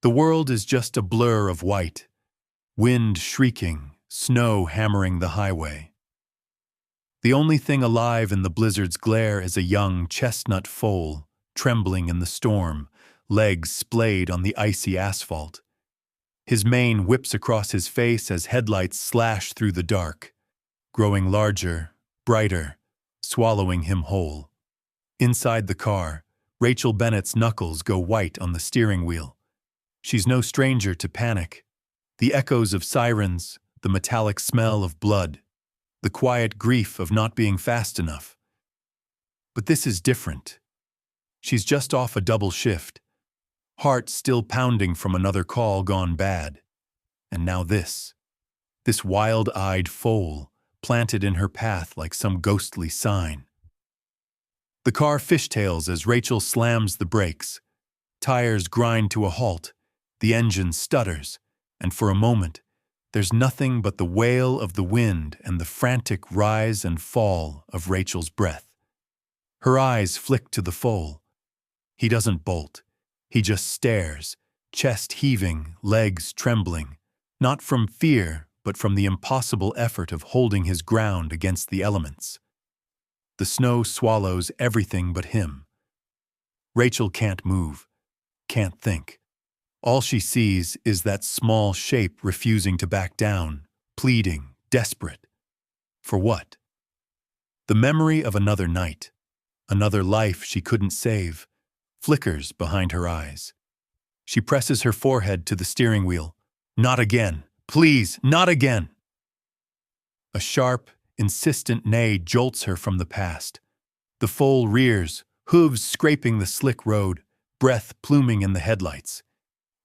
The world is just a blur of white, wind shrieking, snow hammering the highway. The only thing alive in the blizzard's glare is a young chestnut foal, trembling in the storm, legs splayed on the icy asphalt. His mane whips across his face as headlights slash through the dark, growing larger, brighter, swallowing him whole. Inside the car, Rachel Bennett's knuckles go white on the steering wheel. She's no stranger to panic. The echoes of sirens, the metallic smell of blood, the quiet grief of not being fast enough. But this is different. She's just off a double shift, heart still pounding from another call gone bad. And now this wild-eyed foal, planted in her path like some ghostly sign. The car fishtails as Rachel slams the brakes. Tires grind to a halt, the engine stutters, and for a moment, there's nothing but the wail of the wind and the frantic rise and fall of Rachel's breath. Her eyes flick to the foal. He doesn't bolt. He just stares, chest heaving, legs trembling, not from fear, but from the impossible effort of holding his ground against the elements. The snow swallows everything but him. Rachel can't move, can't think. All she sees is that small shape refusing to back down, pleading, desperate. For what? The memory of another night, another life she couldn't save, flickers behind her eyes. She presses her forehead to the steering wheel. Not again. Please, not again. A sharp, insistent neigh jolts her from the past. The foal rears, hooves scraping the slick road, breath pluming in the headlights.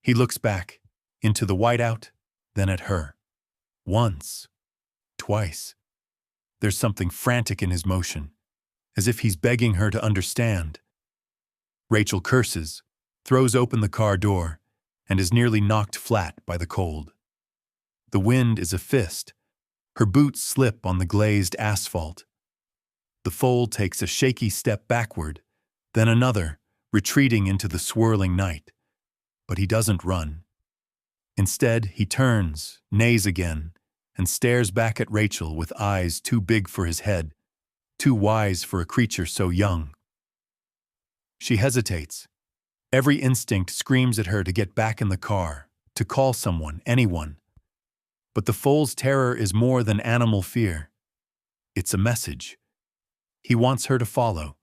He looks back, into the whiteout, then at her. Once. Twice. There's something frantic in his motion, as if he's begging her to understand. Rachel curses, throws open the car door, and is nearly knocked flat by the cold. The wind is a fist. Her boots slip on the glazed asphalt. The foal takes a shaky step backward, then another, retreating into the swirling night. But he doesn't run. Instead, he turns, neighs again, and stares back at Rachel with eyes too big for his head, too wise for a creature so young. She hesitates. Every instinct screams at her to get back in the car, to call someone, anyone. But the foal's terror is more than animal fear. It's a message. He wants her to follow.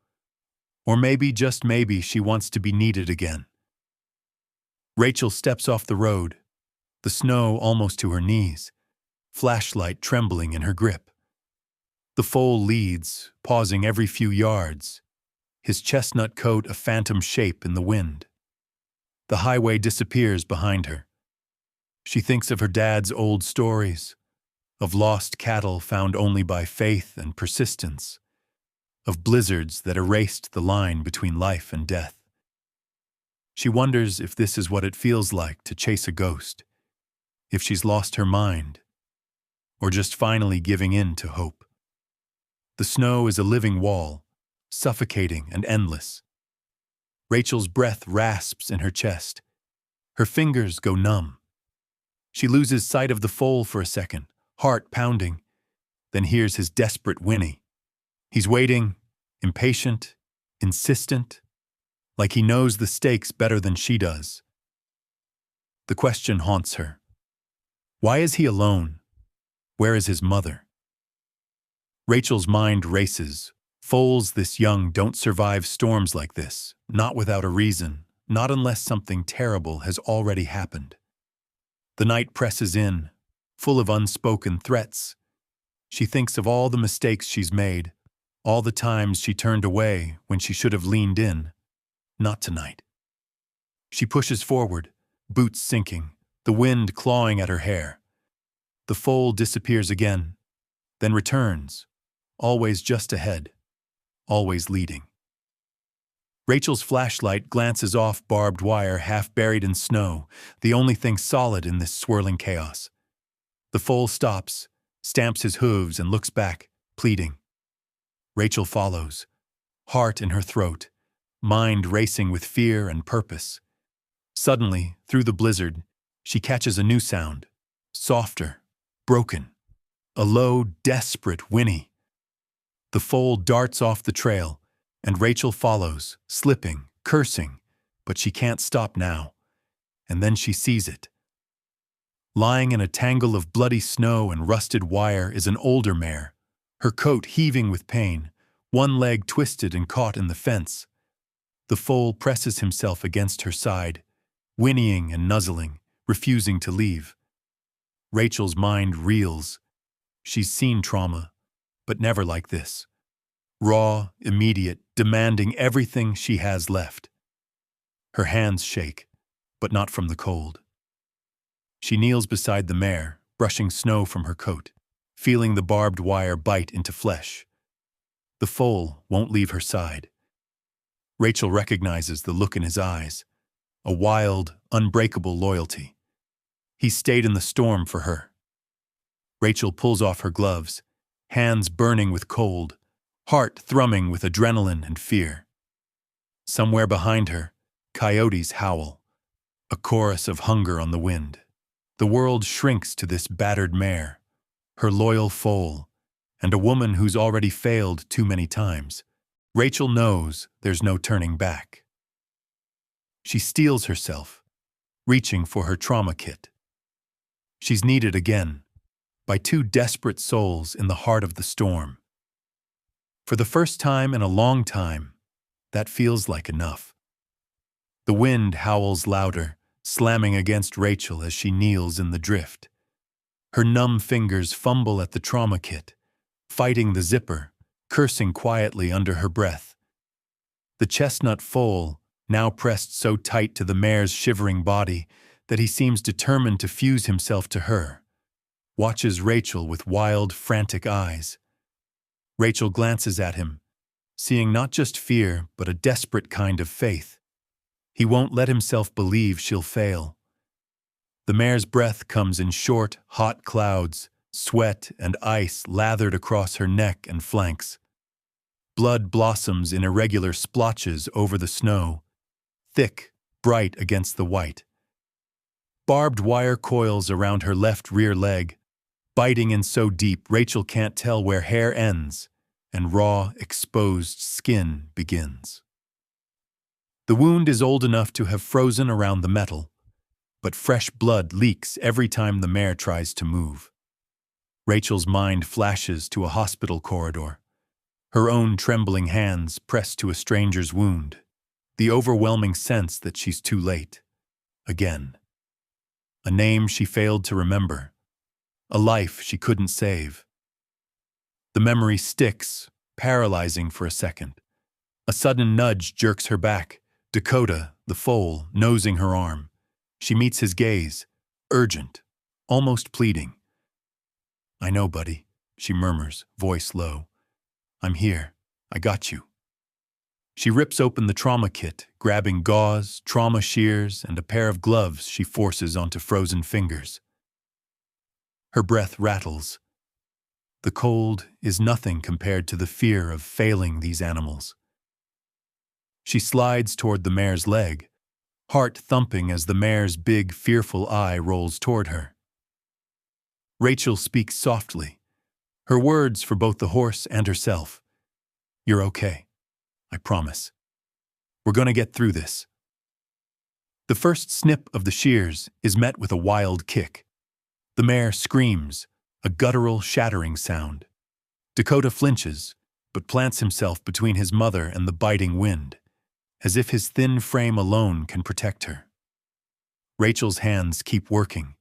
Or maybe, just maybe, she wants to be needed again. Rachel steps off the road, the snow almost to her knees, flashlight trembling in her grip. The foal leads, pausing every few yards, his chestnut coat a phantom shape in the wind. The highway disappears behind her. She thinks of her dad's old stories, of lost cattle found only by faith and persistence, of blizzards that erased the line between life and death. She wonders if this is what it feels like to chase a ghost, if she's lost her mind, or just finally giving in to hope. The snow is a living wall, suffocating and endless. Rachel's breath rasps in her chest. Her fingers go numb. She loses sight of the foal for a second, heart pounding, then hears his desperate whinny. He's waiting, impatient, insistent, like he knows the stakes better than she does. The question haunts her. Why is he alone? Where is his mother? Rachel's mind races. Foals this young don't survive storms like this, not without a reason, not unless something terrible has already happened. The night presses in, full of unspoken threats. She thinks of all the mistakes she's made, all the times she turned away when she should have leaned in. Not tonight. She pushes forward, boots sinking, the wind clawing at her hair. The foal disappears again, then returns, always just ahead, always leading. Rachel's flashlight glances off barbed wire half buried in snow, the only thing solid in this swirling chaos. The foal stops, stamps his hooves and looks back, pleading. Rachel follows, heart in her throat, mind racing with fear and purpose. Suddenly, through the blizzard, she catches a new sound. Softer, broken, a low, desperate whinny. The foal darts off the trail, and Rachel follows, slipping, cursing, but she can't stop now. And then she sees it. Lying in a tangle of bloody snow and rusted wire is an older mare, her coat heaving with pain, one leg twisted and caught in the fence. The foal presses himself against her side, whinnying and nuzzling, refusing to leave. Rachel's mind reels. She's seen trauma, but never like this. Raw, immediate, demanding everything she has left. Her hands shake, but not from the cold. She kneels beside the mare, brushing snow from her coat, feeling the barbed wire bite into flesh. The foal won't leave her side. Rachel recognizes the look in his eyes, a wild, unbreakable loyalty. He stayed in the storm for her. Rachel pulls off her gloves, hands burning with cold, heart thrumming with adrenaline and fear. Somewhere behind her, coyotes howl, a chorus of hunger on the wind. The world shrinks to this battered mare, her loyal foal, and a woman who's already failed too many times. Rachel knows there's no turning back. She steels herself, reaching for her trauma kit. She's needed again, by two desperate souls in the heart of the storm. For the first time in a long time, that feels like enough. The wind howls louder, slamming against Rachel as she kneels in the drift. Her numb fingers fumble at the trauma kit, fighting the zipper, cursing quietly under her breath. The chestnut foal, now pressed so tight to the mare's shivering body that he seems determined to fuse himself to her, watches Rachel with wild, frantic eyes. Rachel glances at him, seeing not just fear but a desperate kind of faith. He won't let himself believe she'll fail. The mare's breath comes in short, hot clouds, sweat and ice lathered across her neck and flanks. Blood blossoms in irregular splotches over the snow, thick, bright against the white. Barbed wire coils around her left rear leg, biting in so deep Rachel can't tell where hair ends and raw, exposed skin begins. The wound is old enough to have frozen around the metal, but fresh blood leaks every time the mare tries to move. Rachel's mind flashes to a hospital corridor, her own trembling hands pressed to a stranger's wound, the overwhelming sense that she's too late. Again. A name she failed to remember, a life she couldn't save. The memory sticks, paralyzing for a second. A sudden nudge jerks her back, Dakota, the foal, nosing her arm. She meets his gaze, urgent, almost pleading. "I know, buddy," she murmurs, voice low. "I'm here. I got you." She rips open the trauma kit, grabbing gauze, trauma shears, and a pair of gloves she forces onto frozen fingers. Her breath rattles. The cold is nothing compared to the fear of failing these animals. She slides toward the mare's leg, heart thumping as the mare's big, fearful eye rolls toward her. Rachel speaks softly, her words for both the horse and herself. "You're okay. I promise. We're going to get through this." The first snip of the shears is met with a wild kick. The mare screams, a guttural, shattering sound. Dakota flinches, but plants himself between his mother and the biting wind, as if his thin frame alone can protect her. Rachel's hands keep working,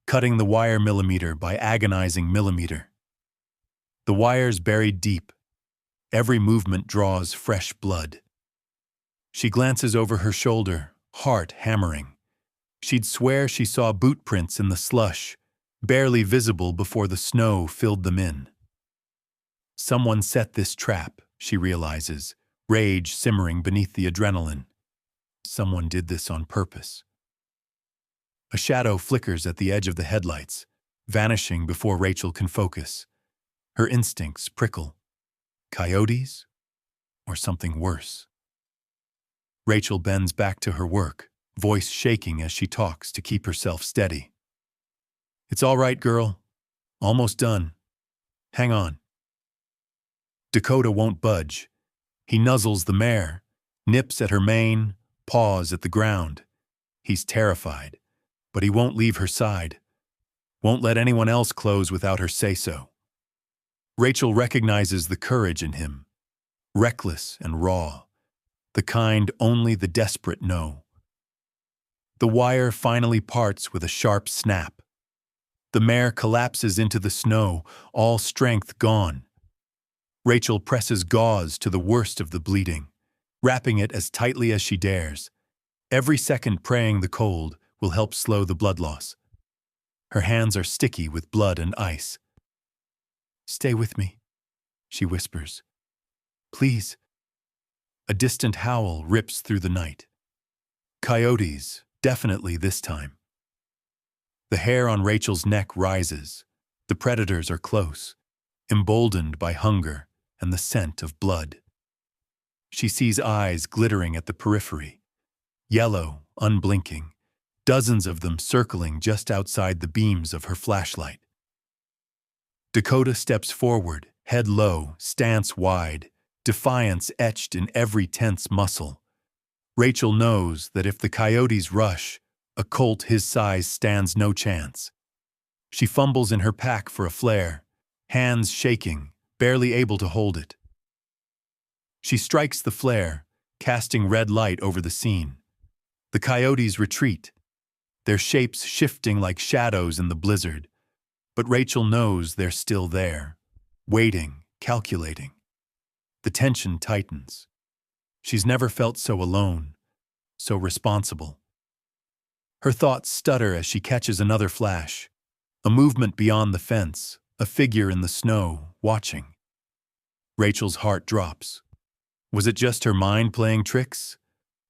cutting the wire millimeter by agonizing millimeter. The wire's buried deep. Every movement draws fresh blood. She glances over her shoulder, heart hammering. She'd swear she saw boot prints in the slush, barely visible before the snow filled them in. Someone set this trap, she realizes, rage simmering beneath the adrenaline. Someone did this on purpose. A shadow flickers at the edge of the headlights, vanishing before Rachel can focus. Her instincts prickle. Coyotes? Or something worse? Rachel bends back to her work, voice shaking as she talks to keep herself steady. "It's all right, girl. Almost done. Hang on." Dakota won't budge. He nuzzles the mare, nips at her mane, paws at the ground. He's terrified, but he won't leave her side. Won't let anyone else close without her say-so. Rachel recognizes the courage in him, reckless and raw, the kind only the desperate know. The wire finally parts with a sharp snap. The mare collapses into the snow, all strength gone. Rachel presses gauze to the worst of the bleeding, wrapping it as tightly as she dares. Every second praying the cold will help slow the blood loss. Her hands are sticky with blood and ice. "Stay with me," she whispers. "Please." A distant howl rips through the night. Coyotes, definitely this time. The hair on Rachel's neck rises. The predators are close, emboldened by hunger and the scent of blood. She sees eyes glittering at the periphery, yellow, unblinking, dozens of them circling just outside the beams of her flashlight. Dakota steps forward, head low, stance wide, defiance etched in every tense muscle. Rachel knows that if the coyotes rush, a colt his size stands no chance. She fumbles in her pack for a flare, hands shaking, barely able to hold it. She strikes the flare, casting red light over the scene. The coyotes retreat, their shapes shifting like shadows in the blizzard. But Rachel knows they're still there, waiting, calculating. The tension tightens. She's never felt so alone, so responsible. Her thoughts stutter as she catches another flash, a movement beyond the fence, a figure in the snow, watching. Rachel's heart drops. Was it just her mind playing tricks?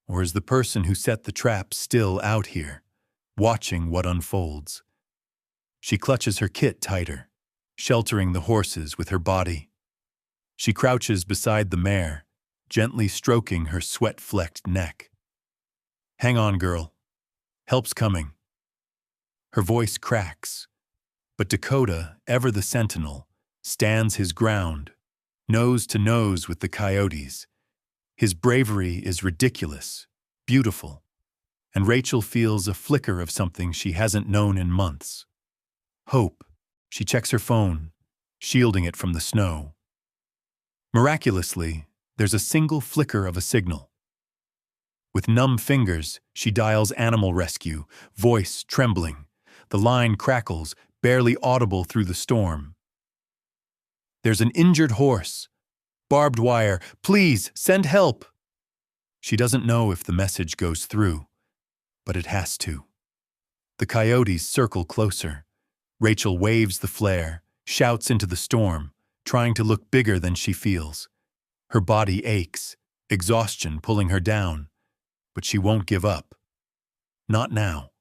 Or is the person who set the trap still out here, watching what unfolds? She clutches her kit tighter, sheltering the horses with her body. She crouches beside the mare, gently stroking her sweat-flecked neck. "Hang on, girl. Help's coming." Her voice cracks, but Dakota, ever the sentinel, stands his ground, nose to nose with the coyotes. His bravery is ridiculous, beautiful, and Rachel feels a flicker of something she hasn't known in months. Hope. She checks her phone, shielding it from the snow. Miraculously, there's a single flicker of a signal. With numb fingers, she dials animal rescue, voice trembling. The line crackles, barely audible through the storm. "There's an injured horse. Barbed wire. Please, send help." She doesn't know if the message goes through, but it has to. The coyotes circle closer. Rachel waves the flare, shouts into the storm, trying to look bigger than she feels. Her body aches, exhaustion pulling her down, but she won't give up. Not now.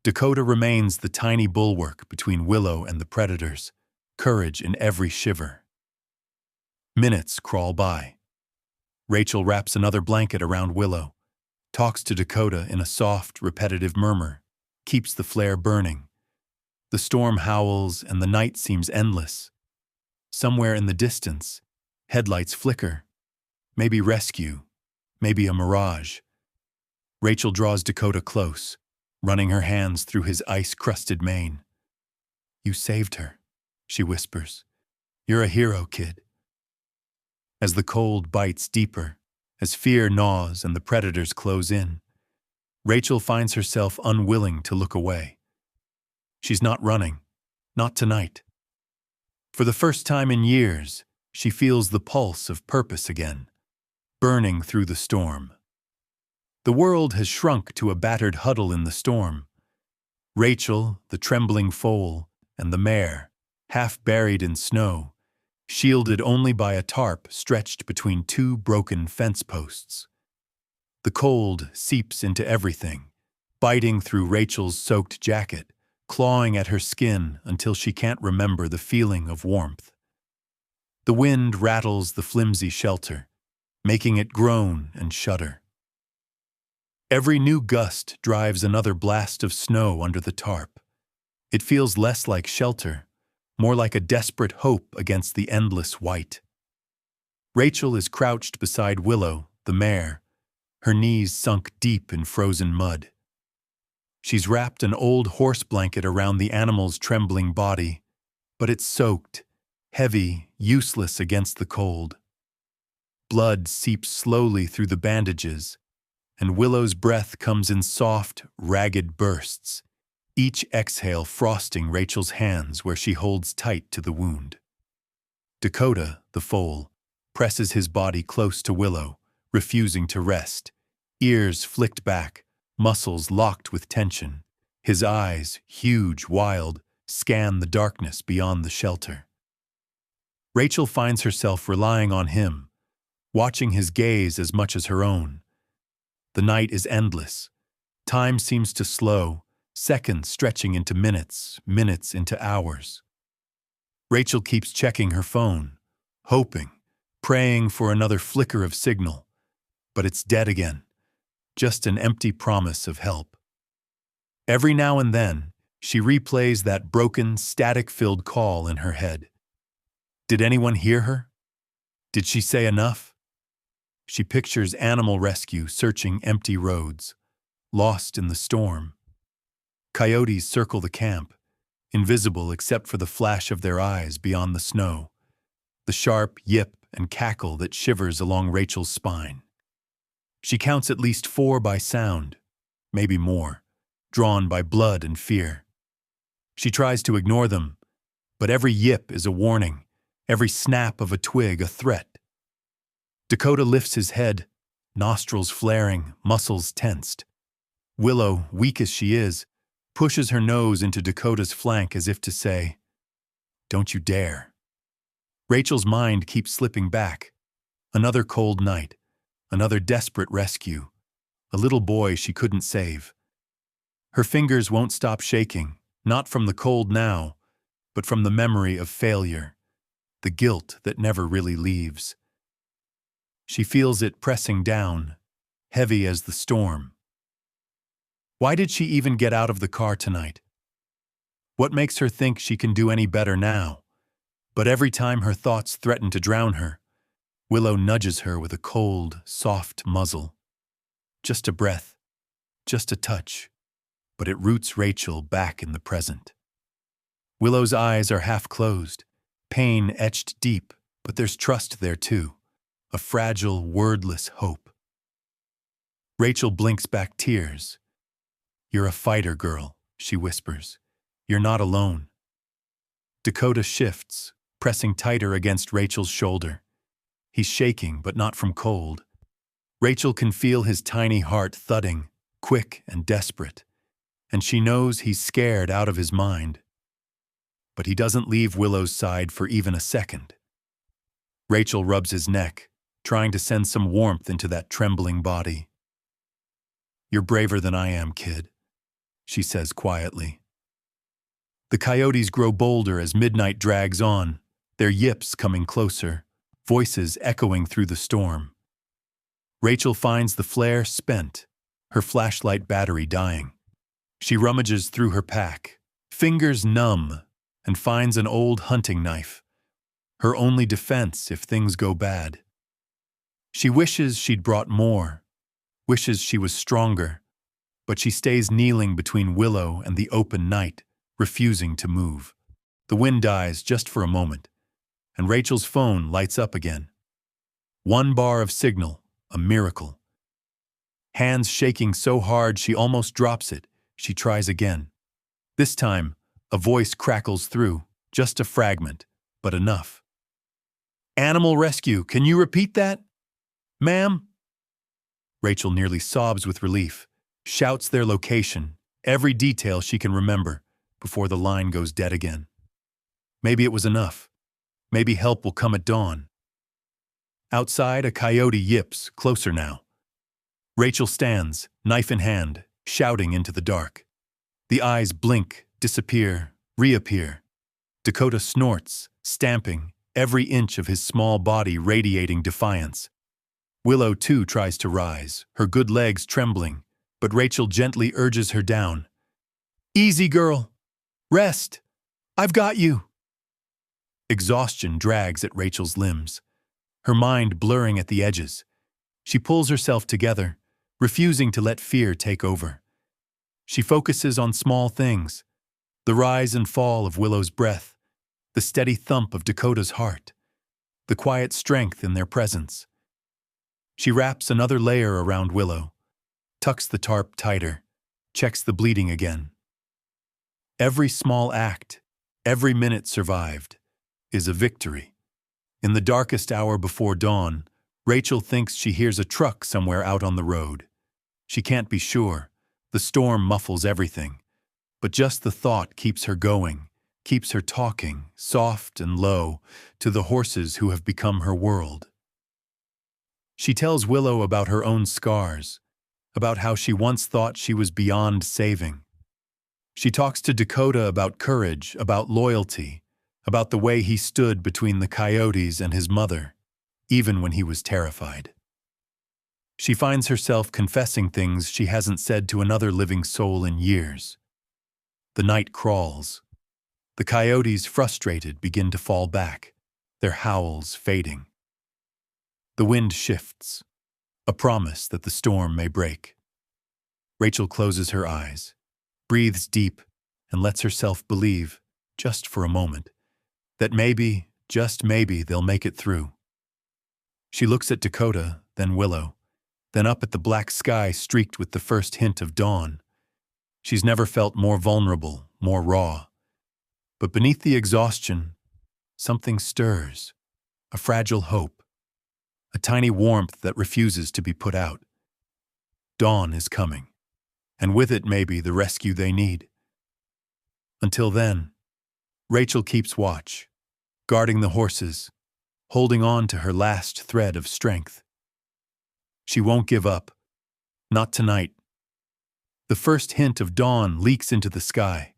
Dakota remains the tiny bulwark between Willow and the predators, courage in every shiver. Minutes crawl by. Rachel wraps another blanket around Willow, talks to Dakota in a soft, repetitive murmur, keeps the flare burning. The storm howls and the night seems endless. Somewhere in the distance, headlights flicker. Maybe rescue, maybe a mirage. Rachel draws Dakota close, running her hands through his ice-crusted mane. "You saved her," she whispers. "You're a hero, kid." As the cold bites deeper, as fear gnaws and the predators close in, Rachel finds herself unwilling to look away. She's not running, not tonight. For the first time in years, she feels the pulse of purpose again, burning through the storm. The world has shrunk to a battered huddle in the storm. Rachel, the trembling foal, and the mare, half buried in snow, shielded only by a tarp stretched between two broken fence posts. The cold seeps into everything, biting through Rachel's soaked jacket, clawing at her skin until she can't remember the feeling of warmth. The wind rattles the flimsy shelter, making it groan and shudder. Every new gust drives another blast of snow under the tarp. It feels less like shelter, more like a desperate hope against the endless white. Rachel is crouched beside Willow, the mare, her knees sunk deep in frozen mud. She's wrapped an old horse blanket around the animal's trembling body, but it's soaked, heavy, useless against the cold. Blood seeps slowly through the bandages, and Willow's breath comes in soft, ragged bursts, each exhale frosting Rachel's hands where she holds tight to the wound. Dakota, the foal, presses his body close to Willow, refusing to rest, ears flicked back, muscles locked with tension. His eyes, huge, wild, scan the darkness beyond the shelter. Rachel finds herself relying on him, watching his gaze as much as her own. The night is endless. Time seems to slow, seconds stretching into minutes, minutes into hours. Rachel keeps checking her phone, hoping, praying for another flicker of signal, but it's dead again, just an empty promise of help. Every now and then, she replays that broken, static-filled call in her head. Did anyone hear her? Did she say enough? She pictures animal rescue searching empty roads, lost in the storm. Coyotes circle the camp, invisible except for the flash of their eyes beyond the snow, the sharp yip and cackle that shivers along Rachel's spine. She counts at least 4 by sound, maybe more, drawn by blood and fear. She tries to ignore them, but every yip is a warning, every snap of a twig a threat. Dakota lifts his head, nostrils flaring, muscles tensed. Willow, weak as she is, pushes her nose into Dakota's flank as if to say, "Don't you dare." Rachel's mind keeps slipping back. Another cold night, another desperate rescue, a little boy she couldn't save. Her fingers won't stop shaking, not from the cold now, but from the memory of failure, the guilt that never really leaves. She feels it pressing down, heavy as the storm. Why did she even get out of the car tonight? What makes her think she can do any better now? But every time her thoughts threaten to drown her, Willow nudges her with a cold, soft muzzle. Just a breath, just a touch, but it roots Rachel back in the present. Willow's eyes are half closed, pain etched deep, but there's trust there too, a fragile, wordless hope. Rachel blinks back tears. "You're a fighter, girl," she whispers. "You're not alone." Dakota shifts, pressing tighter against Rachel's shoulder. He's shaking, but not from cold. Rachel can feel his tiny heart thudding, quick and desperate, and she knows he's scared out of his mind. But he doesn't leave Willow's side for even a second. Rachel rubs his neck, trying to send some warmth into that trembling body. "You're braver than I am, kid," she says quietly. The coyotes grow bolder as midnight drags on, their yips coming closer, voices echoing through the storm. Rachel finds the flare spent, her flashlight battery dying. She rummages through her pack, fingers numb, and finds an old hunting knife, her only defense if things go bad. She wishes she'd brought more, wishes she was stronger, but she stays kneeling between Willow and the open night, refusing to move. The wind dies just for a moment, and Rachel's phone lights up again. 1 bar of signal, a miracle. Hands shaking so hard she almost drops it, she tries again. This time, a voice crackles through, just a fragment, but enough. "Animal rescue, can you repeat that? Ma'am?" Rachel nearly sobs with relief, shouts their location, every detail she can remember, before the line goes dead again. Maybe it was enough. Maybe help will come at dawn. Outside, a coyote yips, closer now. Rachel stands, knife in hand, shouting into the dark. The eyes blink, disappear, reappear. Dakota snorts, stamping, every inch of his small body radiating defiance. Willow, too, tries to rise, her good legs trembling, but Rachel gently urges her down. Easy, girl. Rest. I've got you. Exhaustion drags at Rachel's limbs, her mind blurring at the edges. She pulls herself together, refusing to let fear take over. She focuses on small things, the rise and fall of Willow's breath, the steady thump of Dakota's heart, the quiet strength in their presence. She wraps another layer around Willow, tucks the tarp tighter, checks the bleeding again. Every small act, every minute survived, is a victory. In the darkest hour before dawn, Rachel thinks she hears a truck somewhere out on the road. She can't be sure. The storm muffles everything. But just the thought keeps her going, keeps her talking, soft and low, to the horses who have become her world. She tells Willow about her own scars, about how she once thought she was beyond saving. She talks to Dakota about courage, about loyalty, about the way he stood between the coyotes and his mother, even when he was terrified. She finds herself confessing things she hasn't said to another living soul in years. The night crawls. The coyotes, frustrated, begin to fall back, their howls fading. The wind shifts, a promise that the storm may break. Rachel closes her eyes, breathes deep, and lets herself believe, just for a moment, that maybe, just maybe, they'll make it through. She looks at Dakota, then Willow, then up at the black sky streaked with the first hint of dawn. She's never felt more vulnerable, more raw. But beneath the exhaustion, something stirs, a fragile hope, a tiny warmth that refuses to be put out. Dawn is coming, and with it maybe the rescue they need. Until then, Rachel keeps watch, guarding the horses, holding on to her last thread of strength. She won't give up, not tonight. The first hint of dawn leaks into the sky,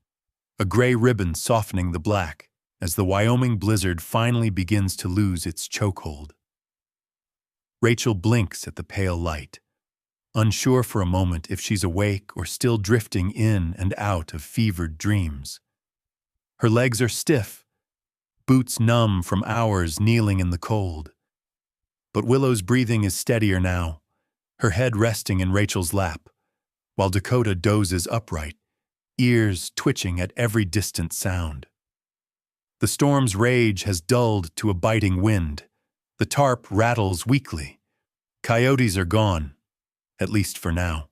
a gray ribbon softening the black as the Wyoming blizzard finally begins to lose its chokehold. Rachel blinks at the pale light, unsure for a moment if she's awake or still drifting in and out of fevered dreams. Her legs are stiff, boots numb from hours kneeling in the cold. But Willow's breathing is steadier now, her head resting in Rachel's lap, while Dakota dozes upright, ears twitching at every distant sound. The storm's rage has dulled to a biting wind. The tarp rattles weakly. Coyotes are gone, at least for now.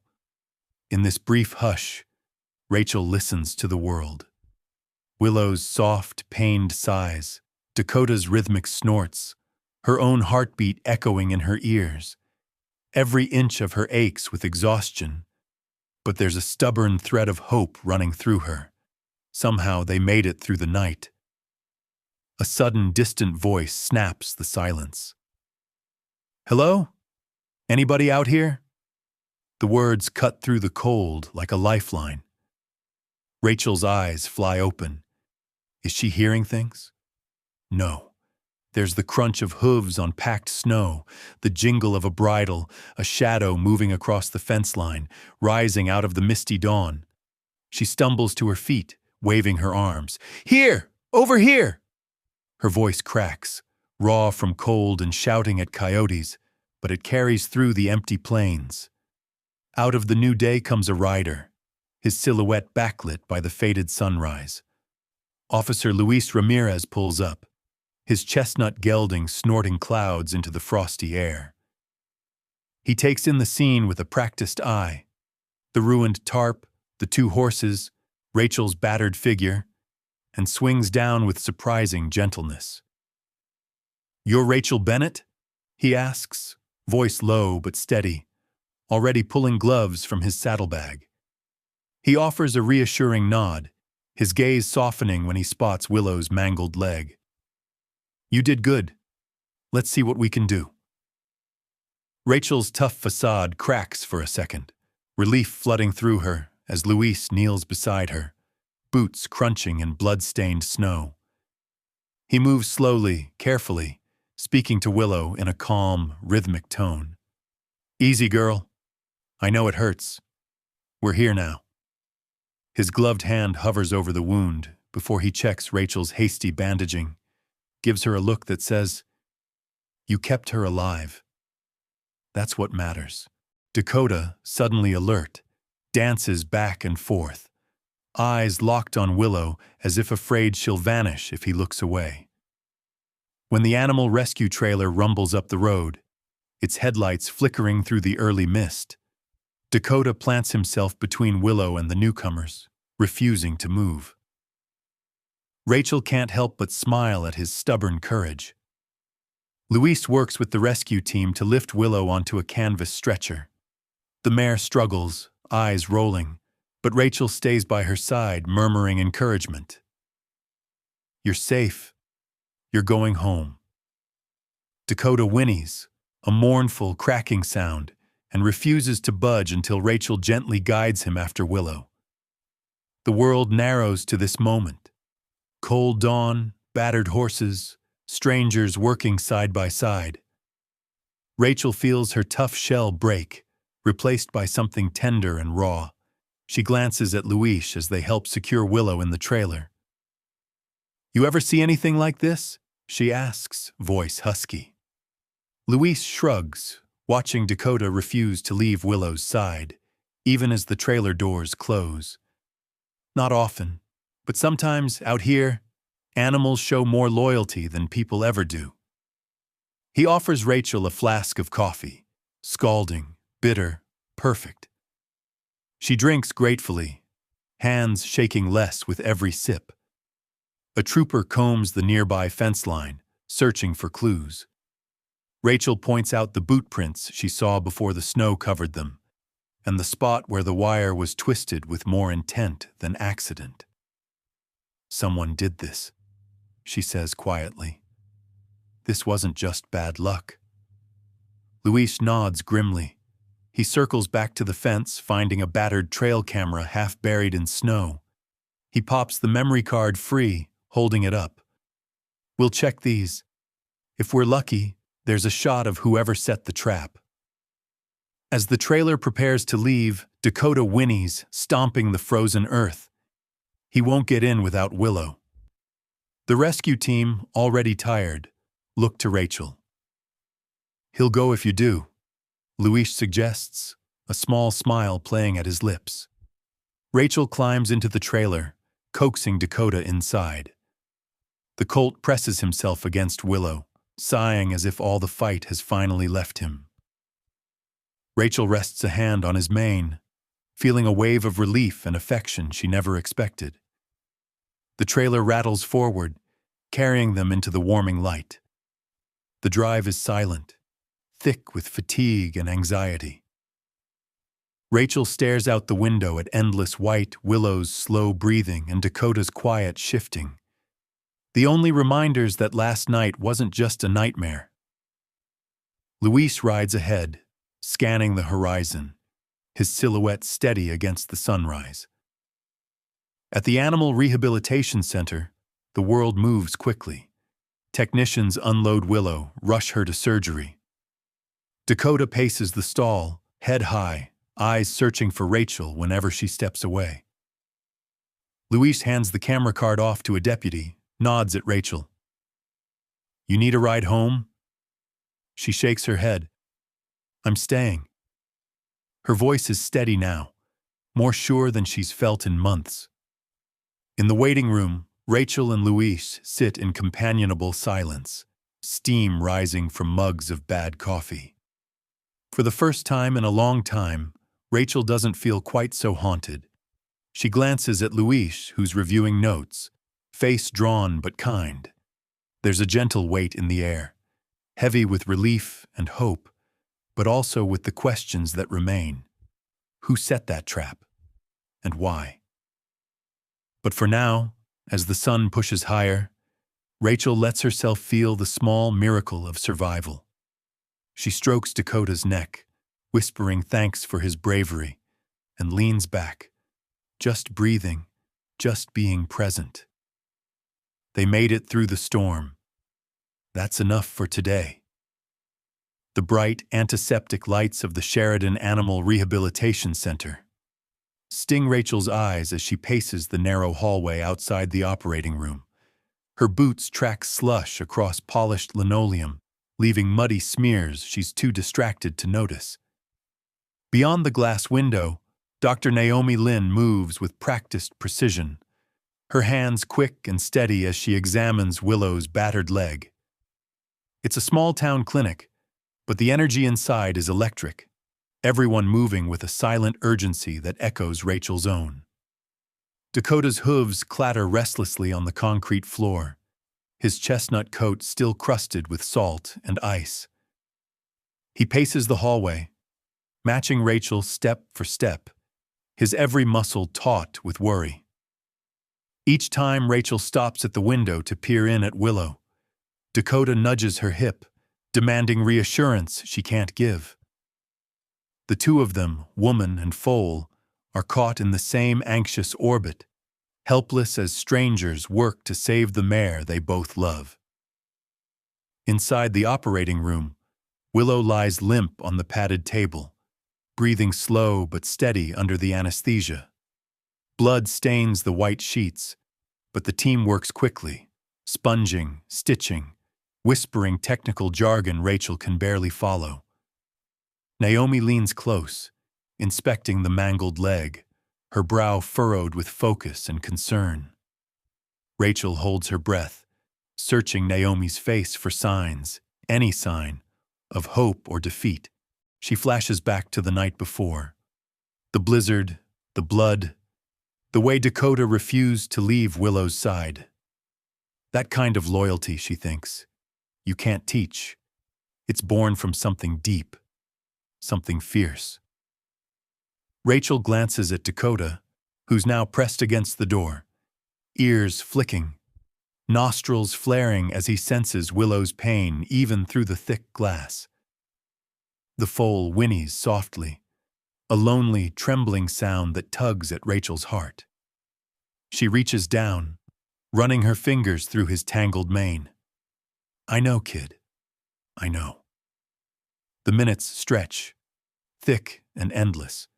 In this brief hush, Rachel listens to the world. Willow's soft, pained sighs, Dakota's rhythmic snorts, her own heartbeat echoing in her ears. Every inch of her aches with exhaustion, but there's a stubborn thread of hope running through her. Somehow they made it through the night. A sudden, distant voice snaps the silence. "Hello? Anybody out here?" The words cut through the cold like a lifeline. Rachel's eyes fly open. Is she hearing things? No. There's the crunch of hooves on packed snow, the jingle of a bridle, a shadow moving across the fence line, rising out of the misty dawn. She stumbles to her feet, waving her arms. "Here! Over here!" Her voice cracks, raw from cold and shouting at coyotes, but it carries through the empty plains. Out of the new day comes a rider, his silhouette backlit by the faded sunrise. Officer Luis Ramirez pulls up, his chestnut gelding snorting clouds into the frosty air. He takes in the scene with a practiced eye, the ruined tarp, the two horses, Rachel's battered figure, and swings down with surprising gentleness. "You're Rachel Bennett?" he asks, voice low but steady, already pulling gloves from his saddlebag. He offers a reassuring nod, his gaze softening when he spots Willow's mangled leg. "You did good. Let's see what we can do." Rachel's tough facade cracks for a second, relief flooding through her as Luis kneels beside her, boots crunching in blood-stained snow. He moves slowly, carefully, speaking to Willow in a calm, rhythmic tone. "Easy, girl. I know it hurts, We're here now. His gloved hand hovers over the wound before he checks Rachel's hasty bandaging, gives her a look that says, "You kept her alive. That's what matters." Dakota, suddenly alert, dances back and forth, eyes locked on Willow as if afraid she'll vanish if he looks away. When the animal rescue trailer rumbles up the road, its headlights flickering through the early mist, Dakota plants himself between Willow and the newcomers, refusing to move. Rachel can't help but smile at his stubborn courage. Luis works with the rescue team to lift Willow onto a canvas stretcher. The mare struggles, eyes rolling, but Rachel stays by her side, murmuring encouragement. "You're safe. You're going home." Dakota whinnies, a mournful, cracking sound, and refuses to budge until Rachel gently guides him after Willow. The world narrows to this moment. Cold dawn, battered horses, strangers working side by side. Rachel feels her tough shell break, replaced by something tender and raw. She glances at Luis as they help secure Willow in the trailer. "You ever see anything like this?" she asks, voice husky. Luis shrugs, watching Dakota refuse to leave Willow's side, even as the trailer doors close. "Not often, but sometimes out here, animals show more loyalty than people ever do." He offers Rachel a flask of coffee, scalding, bitter, perfect. She drinks gratefully, hands shaking less with every sip. A trooper combs the nearby fence line, searching for clues. Rachel points out the boot prints she saw before the snow covered them, and the spot where the wire was twisted with more intent than accident. "Someone did this," she says quietly. "This wasn't just bad luck." Luis nods grimly. He circles back to the fence, finding a battered trail camera half buried in snow. He pops the memory card free, holding it up. "We'll check these. If we're lucky, there's a shot of whoever set the trap." As the trailer prepares to leave, Dakota whinnies, stomping the frozen earth. He won't get in without Willow. The rescue team, already tired, look to Rachel. "He'll go if you do," Luis suggests, a small smile playing at his lips. Rachel climbs into the trailer, coaxing Dakota inside. The colt presses himself against Willow, sighing as if all the fight has finally left him. Rachel rests a hand on his mane, feeling a wave of relief and affection she never expected. The trailer rattles forward, carrying them into the warming light. The drive is silent, thick with fatigue and anxiety. Rachel stares out the window at endless white, Willow's slow breathing, and Dakota's quiet shifting. The only reminders that last night wasn't just a nightmare. Luis rides ahead, scanning the horizon, his silhouette steady against the sunrise. At the Animal Rehabilitation Center, the world moves quickly. Technicians unload Willow, rush her to surgery. Dakota paces the stall, head high, eyes searching for Rachel whenever she steps away. Luis hands the camera card off to a deputy, nods at Rachel. "You need a ride home?" She shakes her head. "I'm staying." Her voice is steady now, more sure than she's felt in months. In the waiting room, Rachel and Luis sit in companionable silence, steam rising from mugs of bad coffee. For the first time in a long time, Rachel doesn't feel quite so haunted. She glances at Luis, who's reviewing notes, face drawn but kind. There's a gentle weight in the air, heavy with relief and hope, but also with the questions that remain. Who set that trap? And why? But for now, as the sun pushes higher, Rachel lets herself feel the small miracle of survival. She strokes Dakota's neck, whispering thanks for his bravery, and leans back, just breathing, just being present. They made it through the storm. That's enough for today. The bright antiseptic lights of the Sheridan Animal Rehabilitation Center. sting Rachel's eyes as she paces the narrow hallway outside the operating room. Her boots track slush across polished linoleum, leaving muddy smears she's too distracted to notice. Beyond the glass window, Dr. Naomi Lynn moves with practiced precision, her hands quick and steady as she examines Willow's battered leg. It's a small-town clinic, but the energy inside is electric, everyone moving with a silent urgency that echoes Rachel's own. Dakota's hooves clatter restlessly on the concrete floor, his chestnut coat still crusted with salt and ice. He paces the hallway, matching Rachel step for step, his every muscle taut with worry. Each time Rachel stops at the window to peer in at Willow, Dakota nudges her hip, demanding reassurance she can't give. The two of them, woman and foal, are caught in the same anxious orbit, helpless as strangers work to save the mare they both love. Inside the operating room, Willow lies limp on the padded table, breathing slow but steady under the anesthesia. Blood stains the white sheets, but the team works quickly, sponging, stitching, whispering technical jargon Rachel can barely follow. Naomi leans close, inspecting the mangled leg, her brow furrowed with focus and concern. Rachel holds her breath, searching Naomi's face for signs, any sign, of hope or defeat. She flashes back to the night before. The blizzard, the blood, the way Dakota refused to leave Willow's side. That kind of loyalty, she thinks, you can't teach. It's born from something deep, something fierce. Rachel glances at Dakota, who's now pressed against the door, ears flicking, nostrils flaring as he senses Willow's pain even through the thick glass. The foal whinnies softly, a lonely, trembling sound that tugs at Rachel's heart. She reaches down, running her fingers through his tangled mane. I know, kid. I know. The minutes stretch, thick and endless.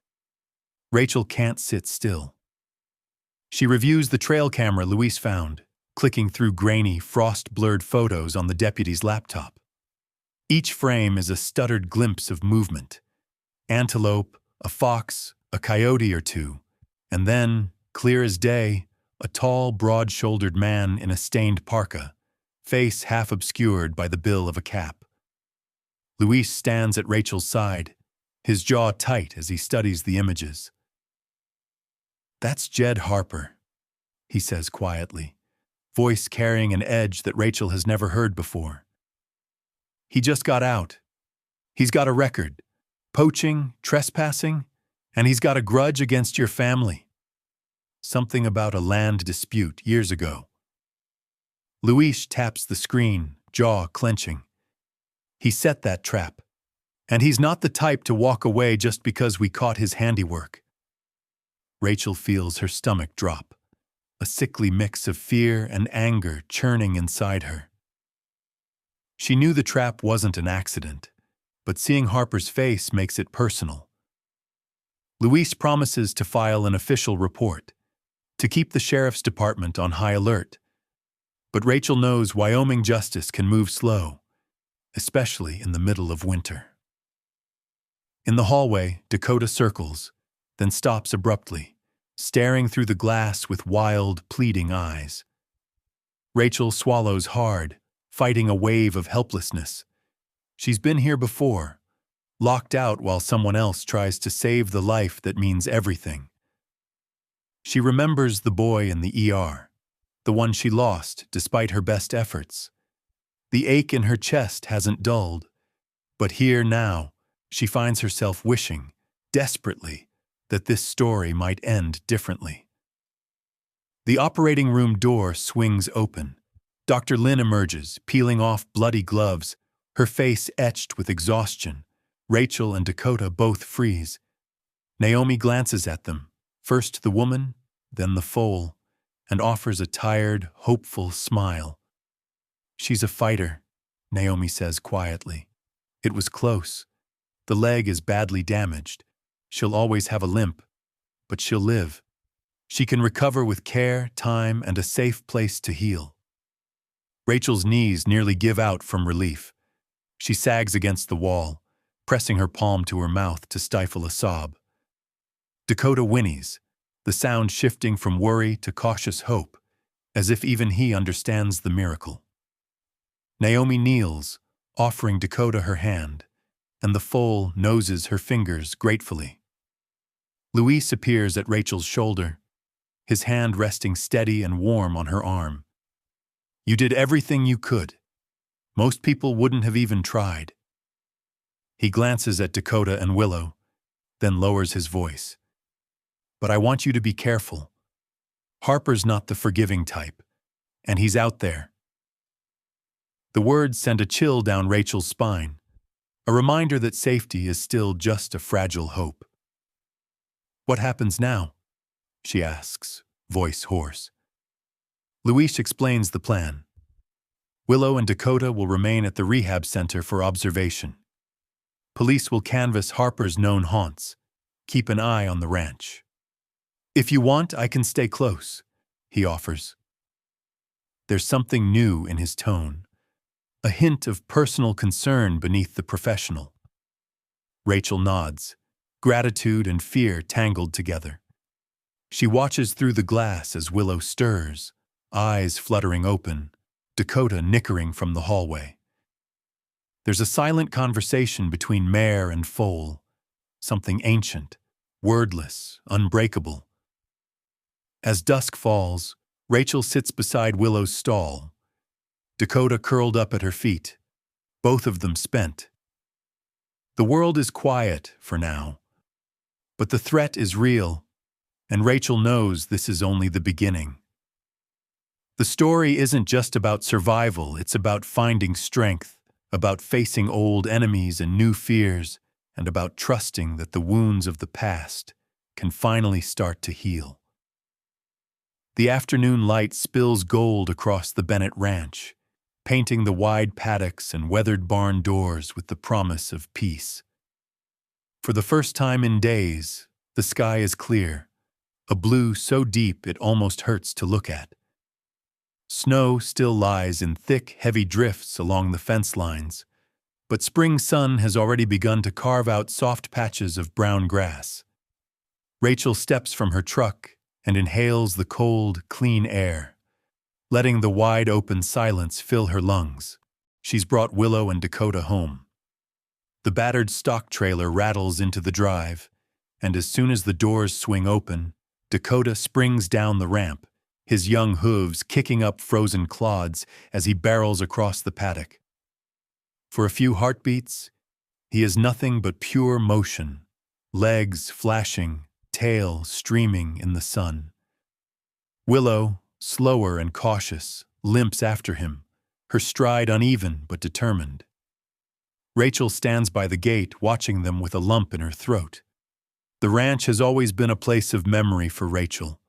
Rachel can't sit still. She reviews the trail camera Luis found, clicking through grainy, frost-blurred photos on the deputy's laptop. Each frame is a stuttered glimpse of movement. Antelope, a fox, a coyote or two, and then, clear as day, a tall, broad-shouldered man in a stained parka, face half obscured by the bill of a cap. Luis stands at Rachel's side, his jaw tight as he studies the images. That's Jed Harper, he says quietly, voice carrying an edge that Rachel has never heard before. He just got out. He's got a record, poaching, trespassing, and he's got a grudge against your family. Something about a land dispute years ago. Luis taps the screen, jaw clenching. He set that trap, and he's not the type to walk away just because we caught his handiwork. Rachel feels her stomach drop, a sickly mix of fear and anger churning inside her. She knew the trap wasn't an accident, but seeing Harper's face makes it personal. Luis promises to file an official report, to keep the sheriff's department on high alert. But Rachel knows Wyoming justice can move slow, especially in the middle of winter. In the hallway, Dakota circles, then stops abruptly, staring through the glass with wild, pleading eyes. Rachel swallows hard, fighting a wave of helplessness. She's been here before, locked out while someone else tries to save the life that means everything. She remembers the boy in the ER, the one she lost despite her best efforts. The ache in her chest hasn't dulled, but here now, she finds herself wishing, desperately, that this story might end differently. The operating room door swings open. Dr. Lynn emerges, peeling off bloody gloves, her face etched with exhaustion. Rachel and Dakota both freeze. Naomi glances at them, first the woman, then the foal, and offers a tired, hopeful smile. She's a fighter, Naomi says quietly. It was close. The leg is badly damaged. She'll always have a limp, but she'll live. She can recover with care, time, and a safe place to heal. Rachel's knees nearly give out from relief. She sags against the wall, pressing her palm to her mouth to stifle a sob. Dakota whinnies, the sound shifting from worry to cautious hope, as if even he understands the miracle. Naomi kneels, offering Dakota her hand, and the foal noses her fingers gratefully. Luis appears at Rachel's shoulder, his hand resting steady and warm on her arm. You did everything you could. Most people wouldn't have even tried. He glances at Dakota and Willow, then lowers his voice. But I want you to be careful. Harper's not the forgiving type, and he's out there. The words send a chill down Rachel's spine, a reminder that safety is still just a fragile hope. What happens now? She asks, voice hoarse. Luis explains the plan. Willow and Dakota will remain at the rehab center for observation. Police will canvass Harper's known haunts, keep an eye on the ranch. If you want, I can stay close, he offers. There's something new in his tone, a hint of personal concern beneath the professional. Rachel nods, gratitude and fear tangled together. She watches through the glass as Willow stirs, eyes fluttering open, Dakota nickering from the hallway. There's a silent conversation between mare and foal, something ancient, wordless, unbreakable. As dusk falls, Rachel sits beside Willow's stall, Dakota curled up at her feet, both of them spent. The world is quiet for now, but the threat is real, and Rachel knows this is only the beginning. The story isn't just about survival, it's about finding strength, about facing old enemies and new fears, and about trusting that the wounds of the past can finally start to heal. The afternoon light spills gold across the Bennett Ranch, painting the wide paddocks and weathered barn doors with the promise of peace. For the first time in days, the sky is clear, a blue so deep it almost hurts to look at. Snow still lies in thick, heavy drifts along the fence lines, but spring sun has already begun to carve out soft patches of brown grass. Rachel steps from her truck and inhales the cold, clean air, letting the wide-open silence fill her lungs. She's brought Willow and Dakota home. The battered stock trailer rattles into the drive, and as soon as the doors swing open, Dakota springs down the ramp, his young hooves kicking up frozen clods as he barrels across the paddock. For a few heartbeats, he is nothing but pure motion, legs flashing, tail streaming in the sun. Willow, slower and cautious, limps after him, her stride uneven but determined. Rachel stands by the gate, watching them with a lump in her throat. The ranch has always been a place of memory for Rachel.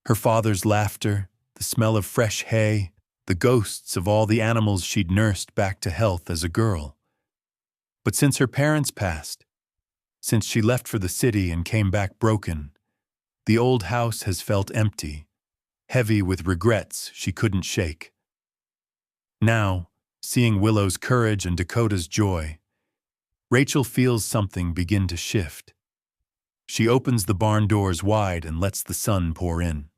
Her father's laughter, the smell of fresh hay, the ghosts of all the animals she'd nursed back to health as a girl. But since her parents passed, since she left for the city and came back broken, the old house has felt empty, heavy with regrets she couldn't shake. Now, seeing Willow's courage and Dakota's joy, Rachel feels something begin to shift. She opens the barn doors wide and lets the sun pour in.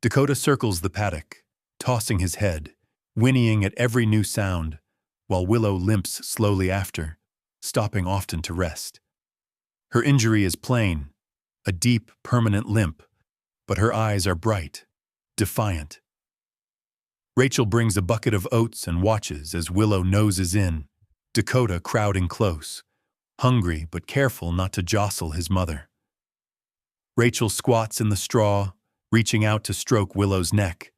Dakota circles the paddock, tossing his head, whinnying at every new sound, while Willow limps slowly after, stopping often to rest. Her injury is plain, a deep, permanent limp, but her eyes are bright, defiant. Rachel brings a bucket of oats and watches as Willow noses in, Dakota crowding close, hungry but careful not to jostle his mother. Rachel squats in the straw, reaching out to stroke Willow's neck.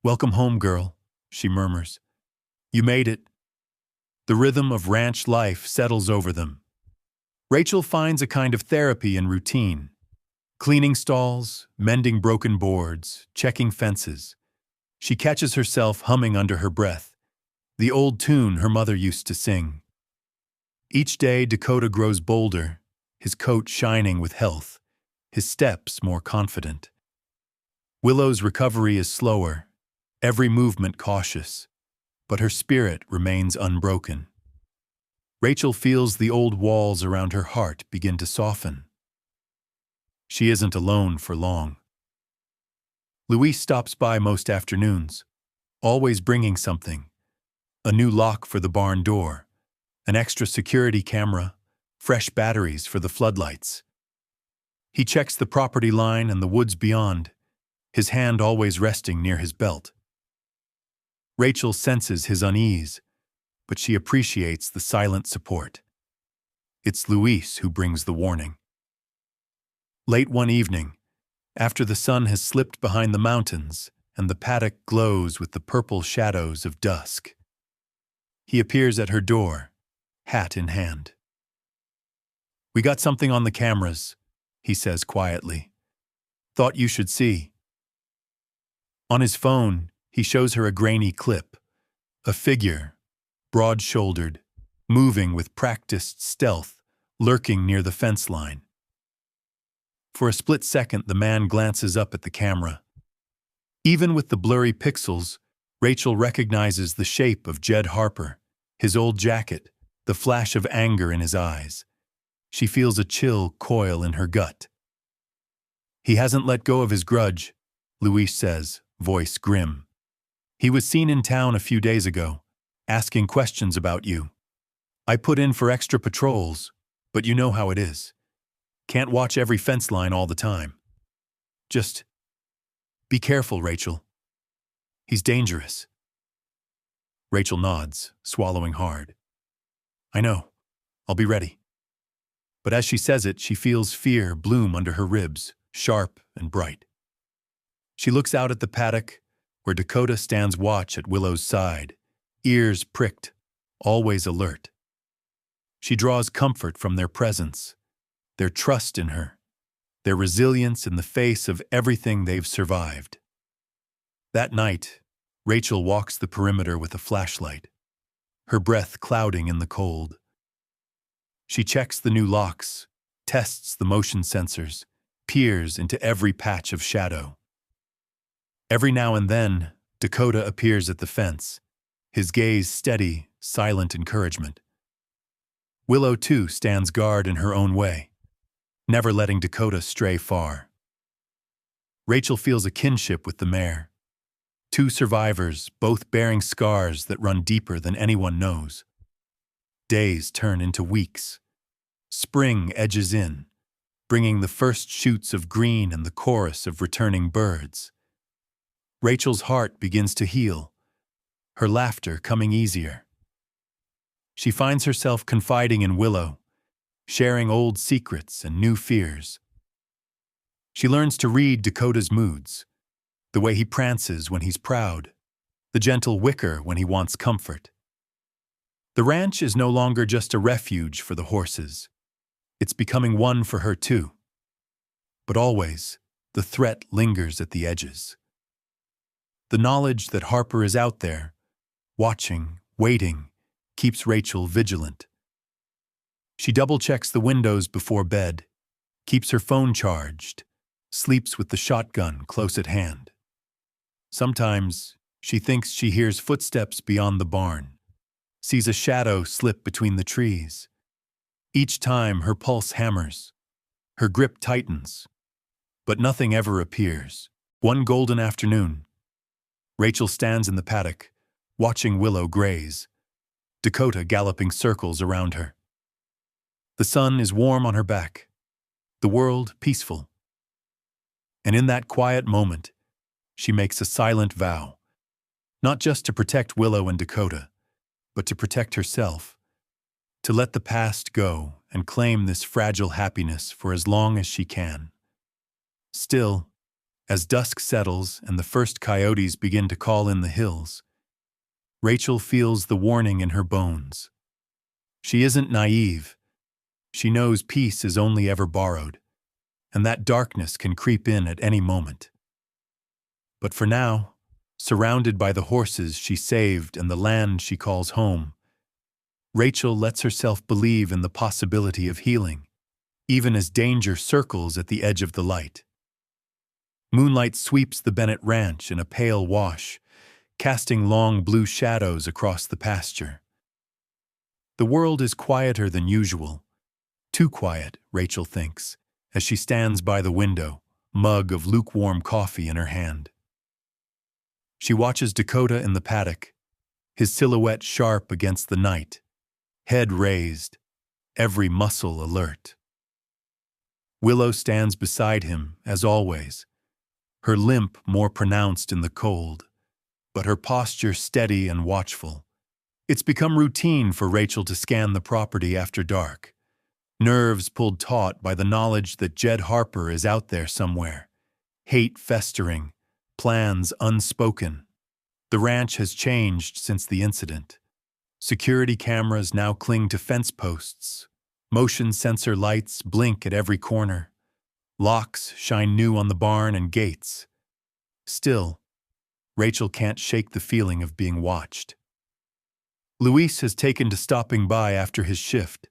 "Welcome home, girl," she murmurs. "You made it." The rhythm of ranch life settles over them. Rachel finds a kind of therapy in routine. Cleaning stalls, mending broken boards, checking fences. She catches herself humming under her breath, the old tune her mother used to sing. Each day Dakota grows bolder, his coat shining with health, his steps more confident. Willow's recovery is slower, every movement cautious, but her spirit remains unbroken. Rachel feels the old walls around her heart begin to soften. She isn't alone for long. Luis stops by most afternoons, always bringing something: a new lock for the barn door, an extra security camera, fresh batteries for the floodlights. He checks the property line and the woods beyond, his hand always resting near his belt. Rachel senses his unease, but she appreciates the silent support. It's Luis who brings the warning. Late one evening, after the sun has slipped behind the mountains and the paddock glows with the purple shadows of dusk, he appears at her door, hat in hand. "We got something on the cameras," he says quietly. "Thought you should see." On his phone, he shows her a grainy clip, a figure, broad-shouldered, moving with practiced stealth, lurking near the fence line. For a split second, the man glances up at the camera. Even with the blurry pixels, Rachel recognizes the shape of Jed Harper, his old jacket, the flash of anger in his eyes. She feels a chill coil in her gut. "He hasn't let go of his grudge," Luis says, voice grim. "He was seen in town a few days ago, asking questions about you. I put in for extra patrols, but you know how it is. Can't watch every fence line all the time. Just be careful, Rachel. He's dangerous." Rachel nods, swallowing hard. "I know. I'll be ready." But as she says it, she feels fear bloom under her ribs, sharp and bright. She looks out at the paddock, where Dakota stands watch at Willow's side, ears pricked, always alert. She draws comfort from their presence, their trust in her, their resilience in the face of everything they've survived. That night, Rachel walks the perimeter with a flashlight, her breath clouding in the cold. She checks the new locks, tests the motion sensors, peers into every patch of shadow. Every now and then, Dakota appears at the fence, his gaze steady, silent encouragement. Willow, too, stands guard in her own way, never letting Dakota stray far. Rachel feels a kinship with the mare. Two survivors, both bearing scars that run deeper than anyone knows. Days turn into weeks. Spring edges in, bringing the first shoots of green and the chorus of returning birds. Rachel's heart begins to heal, her laughter coming easier. She finds herself confiding in Willow, sharing old secrets and new fears. She learns to read Dakota's moods, the way he prances when he's proud, the gentle wicker when he wants comfort. The ranch is no longer just a refuge for the horses. It's becoming one for her too. But always, the threat lingers at the edges. The knowledge that Harper is out there, watching, waiting, keeps Rachel vigilant. She double-checks the windows before bed, keeps her phone charged, sleeps with the shotgun close at hand. Sometimes, she thinks she hears footsteps beyond the barn, sees a shadow slip between the trees. Each time, her pulse hammers, her grip tightens, but nothing ever appears. One golden afternoon, Rachel stands in the paddock, watching Willow graze, Dakota galloping circles around her. The sun is warm on her back, the world peaceful. And in that quiet moment, she makes a silent vow, not just to protect Willow and Dakota, but to protect herself, to let the past go and claim this fragile happiness for as long as she can. Still, as dusk settles and the first coyotes begin to call in the hills, Rachel feels the warning in her bones. She isn't naive. She knows peace is only ever borrowed, and that darkness can creep in at any moment. But for now, surrounded by the horses she saved and the land she calls home, Rachel lets herself believe in the possibility of healing, even as danger circles at the edge of the light. Moonlight sweeps the Bennett ranch in a pale wash, casting long blue shadows across the pasture. The world is quieter than usual. Too quiet, Rachel thinks, as she stands by the window, mug of lukewarm coffee in her hand. She watches Dakota in the paddock, his silhouette sharp against the night, head raised, every muscle alert. Willow stands beside him, as always, her limp more pronounced in the cold, but her posture steady and watchful. It's become routine for Rachel to scan the property after dark, nerves pulled taut by the knowledge that Jed Harper is out there somewhere, hate festering, plans unspoken. The ranch has changed since the incident. Security cameras now cling to fence posts. Motion sensor lights blink at every corner. Locks shine new on the barn and gates. Still, Rachel can't shake the feeling of being watched. Luis has taken to stopping by after his shift,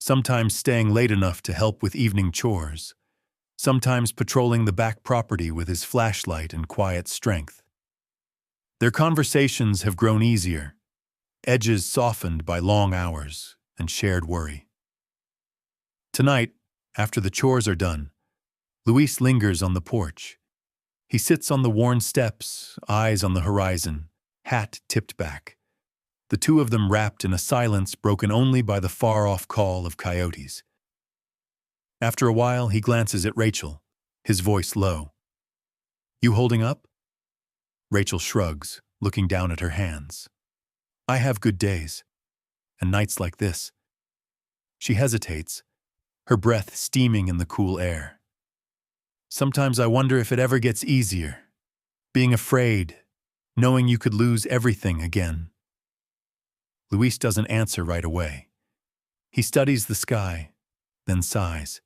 sometimes staying late enough to help with evening chores, sometimes patrolling the back property with his flashlight and quiet strength. Their conversations have grown easier, edges softened by long hours and shared worry. Tonight, after the chores are done, Luis lingers on the porch. He sits on the worn steps, eyes on the horizon, hat tipped back. The two of them wrapped in a silence broken only by the far-off call of coyotes. After a while, he glances at Rachel, his voice low. "You holding up?" Rachel shrugs, looking down at her hands. "I have good days, and nights like this." She hesitates, her breath steaming in the cool air. "Sometimes I wonder if it ever gets easier, being afraid, knowing you could lose everything again." Luis doesn't answer right away. He studies the sky, then sighs.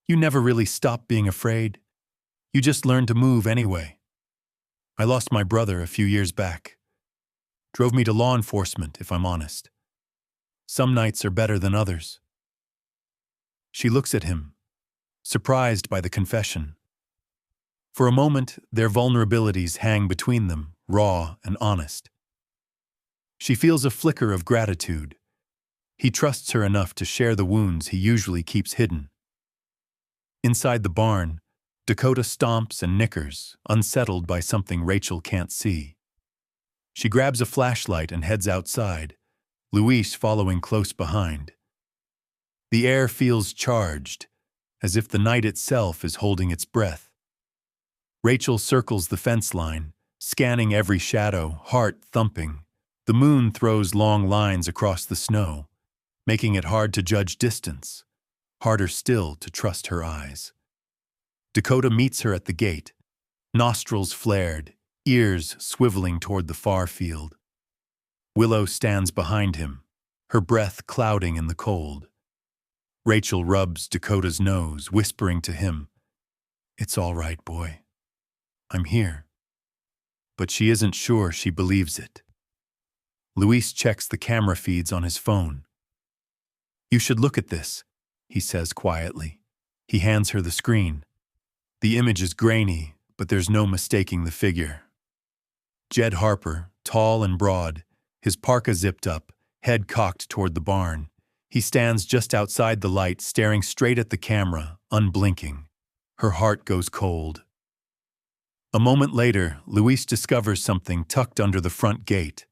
"You never really stopped being afraid. You just learned to move anyway. I lost my brother a few years back. Drove me to law enforcement, if I'm honest. Some nights are better than others." She looks at him, surprised by the confession. For a moment, their vulnerabilities hang between them, raw and honest. She feels a flicker of gratitude. He trusts her enough to share the wounds he usually keeps hidden. Inside the barn, Dakota stomps and nickers, unsettled by something Rachel can't see. She grabs a flashlight and heads outside, Luis following close behind. The air feels charged, as if the night itself is holding its breath. Rachel circles the fence line, scanning every shadow, heart thumping. The moon throws long lines across the snow, making it hard to judge distance, harder still to trust her eyes. Dakota meets her at the gate, nostrils flared, ears swiveling toward the far field. Willow stands behind him, her breath clouding in the cold. Rachel rubs Dakota's nose, whispering to him, "It's all right, boy. I'm here." But she isn't sure she believes it. Luis checks the camera feeds on his phone. "You should look at this," he says quietly. He hands her the screen. The image is grainy, but there's no mistaking the figure. Jed Harper, tall and broad, his parka zipped up, head cocked toward the barn. He stands just outside the light, staring straight at the camera, unblinking. Her heart goes cold. A moment later, Luis discovers something tucked under the front gate.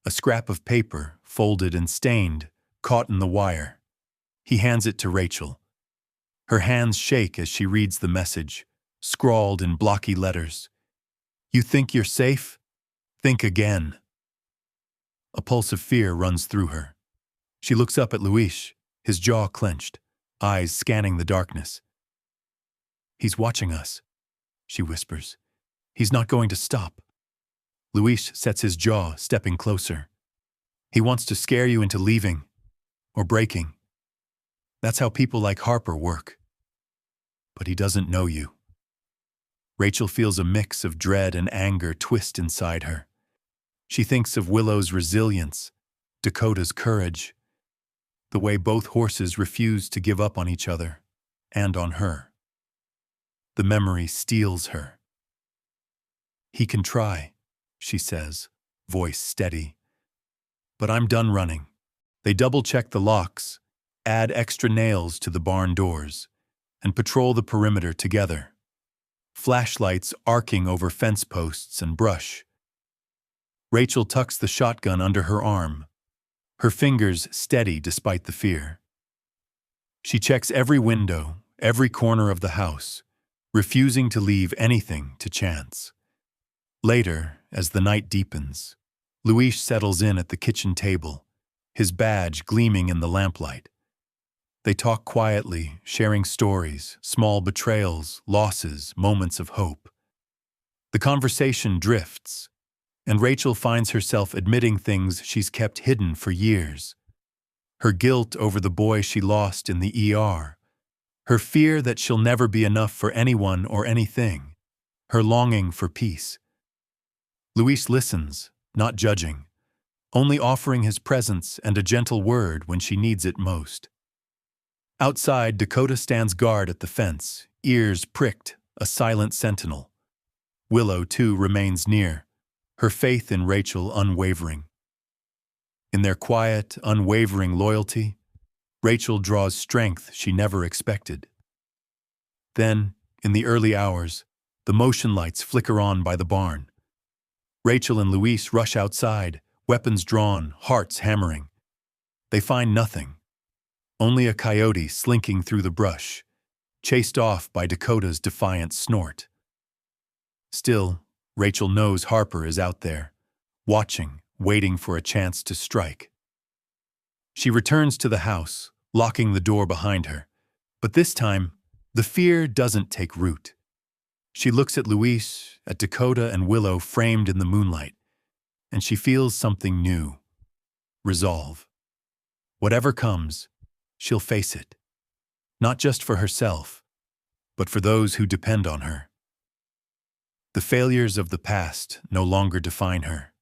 A scrap of paper, folded and stained, caught in the wire. He hands it to Rachel. Her hands shake as she reads the message, scrawled in blocky letters. "You think you're safe? Think again." A pulse of fear runs through her. She looks up at Luis, his jaw clenched, eyes scanning the darkness. "He's watching us," she whispers. "He's not going to stop." Luis sets his jaw, stepping closer. "He wants to scare you into leaving, or breaking. That's how people like Harper work. But he doesn't know you." Rachel feels a mix of dread and anger twist inside her. She thinks of Willow's resilience, Dakota's courage. the way both horses refuse to give up on each other and on her. The memory steals her. "He can try," she says, voice steady. "But I'm done running." They double-check the locks, add extra nails to the barn doors, and patrol the perimeter together. Flashlights arcing over fence posts and brush. Rachel tucks the shotgun under her arm, her fingers steady despite the fear. She checks every window, every corner of the house, refusing to leave anything to chance. Later, as the night deepens, Luis settles in at the kitchen table, his badge gleaming in the lamplight. They talk quietly, sharing stories, small betrayals, losses, moments of hope. The conversation drifts, and Rachel finds herself admitting things she's kept hidden for years. Her guilt over the boy she lost in the ER, her fear that she'll never be enough for anyone or anything, her longing for peace. Luis listens, not judging, only offering his presence and a gentle word when she needs it most. Outside, Dakota stands guard at the fence, ears pricked, a silent sentinel. Willow, too, remains near, her faith in Rachel unwavering. In their quiet, unwavering loyalty, Rachel draws strength she never expected. Then, in the early hours, the motion lights flicker on by the barn. Rachel and Luis rush outside, weapons drawn, hearts hammering. They find nothing. Only a coyote slinking through the brush, chased off by Dakota's defiant snort. Still, Rachel knows Harper is out there, watching, waiting for a chance to strike. She returns to the house, locking the door behind her, but this time, the fear doesn't take root. She looks at Luis, at Dakota and Willow framed in the moonlight, and she feels something new. Resolve. Whatever comes, she'll face it. Not just for herself, but for those who depend on her. The failures of the past no longer define her.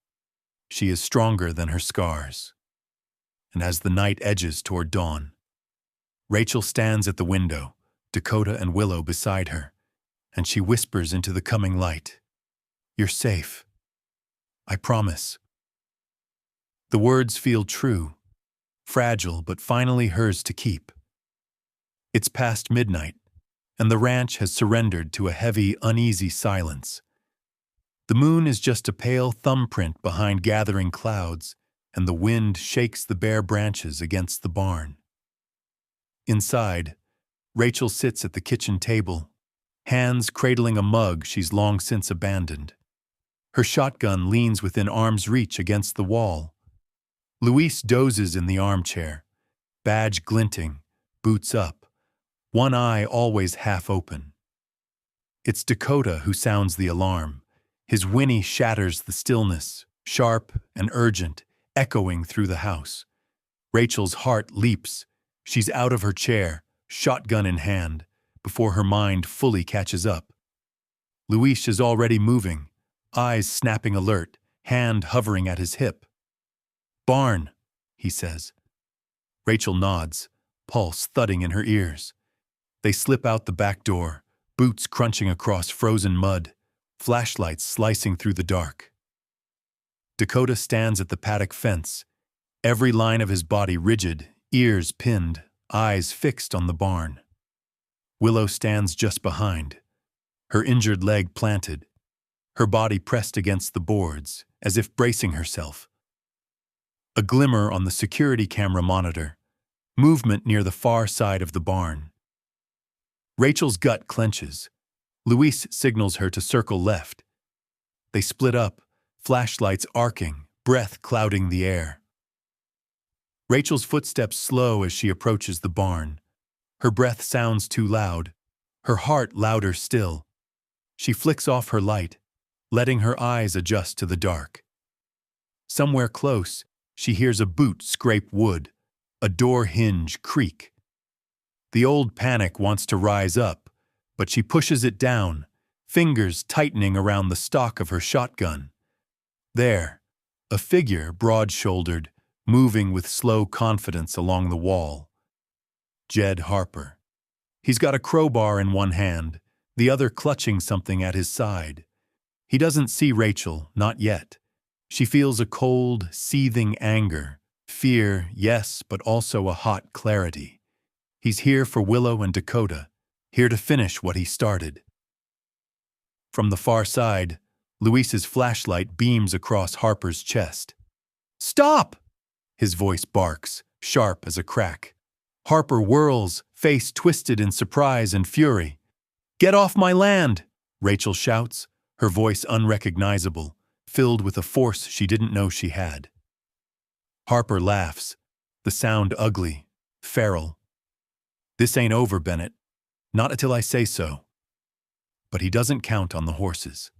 She is stronger than her scars. And as the night edges toward dawn, Rachel stands at the window, Dakota and Willow beside her, and she whispers into the coming light, "You're safe. I promise." The words feel true, fragile but finally hers to keep. It's past midnight, and the ranch has surrendered to a heavy, uneasy silence. The moon is just a pale thumbprint behind gathering clouds, and the wind shakes the bare branches against the barn. Inside, Rachel sits at the kitchen table, hands cradling a mug she's long since abandoned. Her shotgun leans within arm's reach against the wall. Luis dozes in the armchair, badge glinting, boots up, one eye always half open. It's Dakota who sounds the alarm. His whinny shatters the stillness, sharp and urgent, echoing through the house. Rachel's heart leaps. She's out of her chair, shotgun in hand, before her mind fully catches up. Luis is already moving, eyes snapping alert, hand hovering at his hip. "Barn," he says. Rachel nods, pulse thudding in her ears. They slip out the back door, boots crunching across frozen mud, flashlights slicing through the dark. Dakota stands at the paddock fence, every line of his body rigid, ears pinned, eyes fixed on the barn. Willow stands just behind, her injured leg planted, her body pressed against the boards, as if bracing herself. A glimmer on the security camera monitor, movement near the far side of the barn. Rachel's gut clenches. Luis signals her to circle left. They split up, flashlights arcing, breath clouding the air. Rachel's footsteps slow as she approaches the barn. Her breath sounds too loud, her heart louder still. She flicks off her light, letting her eyes adjust to the dark. Somewhere close, she hears a boot scrape wood, a door hinge creak. The old panic wants to rise up, but she pushes it down, fingers tightening around the stock of her shotgun. There, a figure broad-shouldered, moving with slow confidence along the wall. Jed Harper. He's got a crowbar in one hand, the other clutching something at his side. He doesn't see Rachel, not yet. She feels a cold, seething anger, fear, yes, but also a hot clarity. He's here for Willow and Dakota, here to finish what he started. From the far side, Luis's flashlight beams across Harper's chest. "Stop!" His voice barks, sharp as a crack. Harper whirls, face twisted in surprise and fury. "Get off my land!" Rachel shouts, her voice unrecognizable, filled with a force she didn't know she had. Harper laughs, the sound ugly, feral. "This ain't over, Bennett. Not until I say so." But he doesn't count on the horses.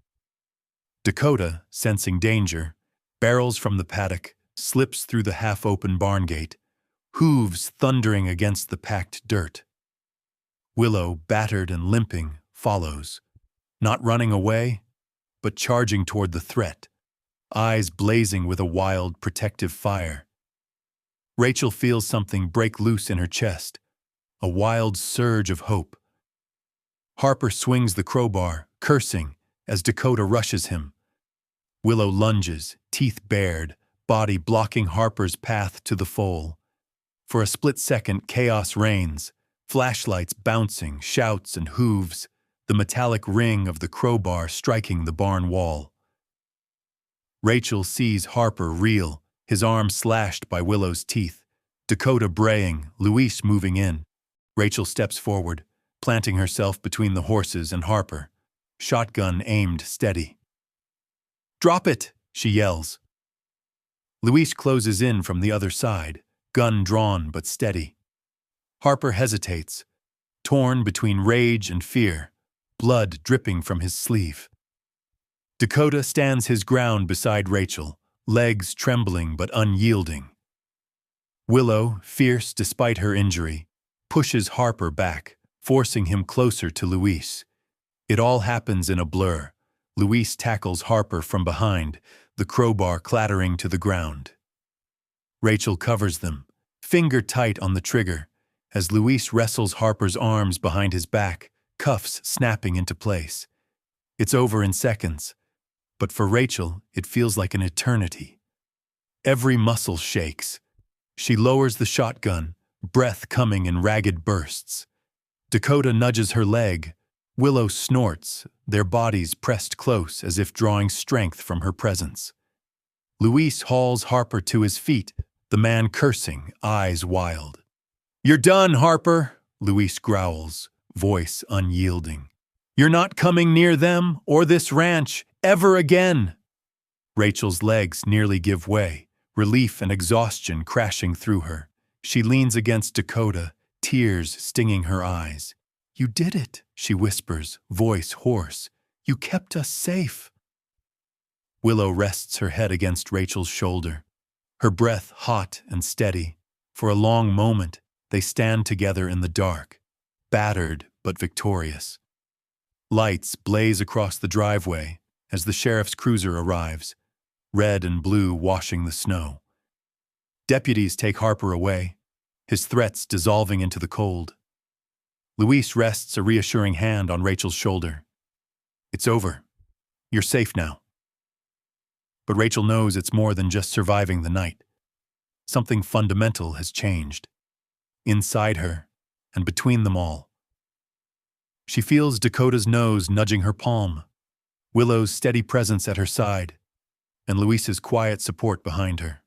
Dakota, sensing danger, barrels from the paddock, slips through the half-open barn gate, hooves thundering against the packed dirt. Willow, battered and limping, follows, not running away, but charging toward the threat, eyes blazing with a wild, protective fire. Rachel feels something break loose in her chest, a wild surge of hope. Harper swings the crowbar, cursing, as Dakota rushes him. Willow lunges, teeth bared, body blocking Harper's path to the foal. For a split second, chaos reigns, flashlights bouncing, shouts and hooves, the metallic ring of the crowbar striking the barn wall. Rachel sees Harper reel, his arm slashed by Willow's teeth, Dakota braying, Luis moving in. Rachel steps forward, planting herself between the horses and Harper, shotgun aimed steady. "Drop it!" she yells. Luis closes in from the other side, gun drawn but steady. Harper hesitates, torn between rage and fear, blood dripping from his sleeve. Dakota stands his ground beside Rachel, legs trembling but unyielding. Willow, fierce despite her injury, pushes Harper back, forcing him closer to Luis. It all happens in a blur. Luis tackles Harper from behind, the crowbar clattering to the ground. Rachel covers them, finger tight on the trigger, as Luis wrestles Harper's arms behind his back, cuffs snapping into place. It's over in seconds, but for Rachel, it feels like an eternity. Every muscle shakes. She lowers the shotgun, breath coming in ragged bursts. Dakota nudges her leg. Willow snorts, their bodies pressed close as if drawing strength from her presence. Luis hauls Harper to his feet, the man cursing, eyes wild. "You're done, Harper," Luis growls, voice unyielding. "You're not coming near them or this ranch ever again." Rachel's legs nearly give way, relief and exhaustion crashing through her. She leans against Dakota, tears stinging her eyes. "You did it," she whispers, voice hoarse. "You kept us safe." Willow rests her head against Rachel's shoulder, her breath hot and steady. For a long moment, they stand together in the dark, battered but victorious. Lights blaze across the driveway as the sheriff's cruiser arrives, red and blue washing the snow. Deputies take Harper away, his threats dissolving into the cold. Luis rests a reassuring hand on Rachel's shoulder. "It's over. You're safe now." But Rachel knows it's more than just surviving the night. Something fundamental has changed. Inside her, and between them all. She feels Dakota's nose nudging her palm, Willow's steady presence at her side, and Luis's quiet support behind her.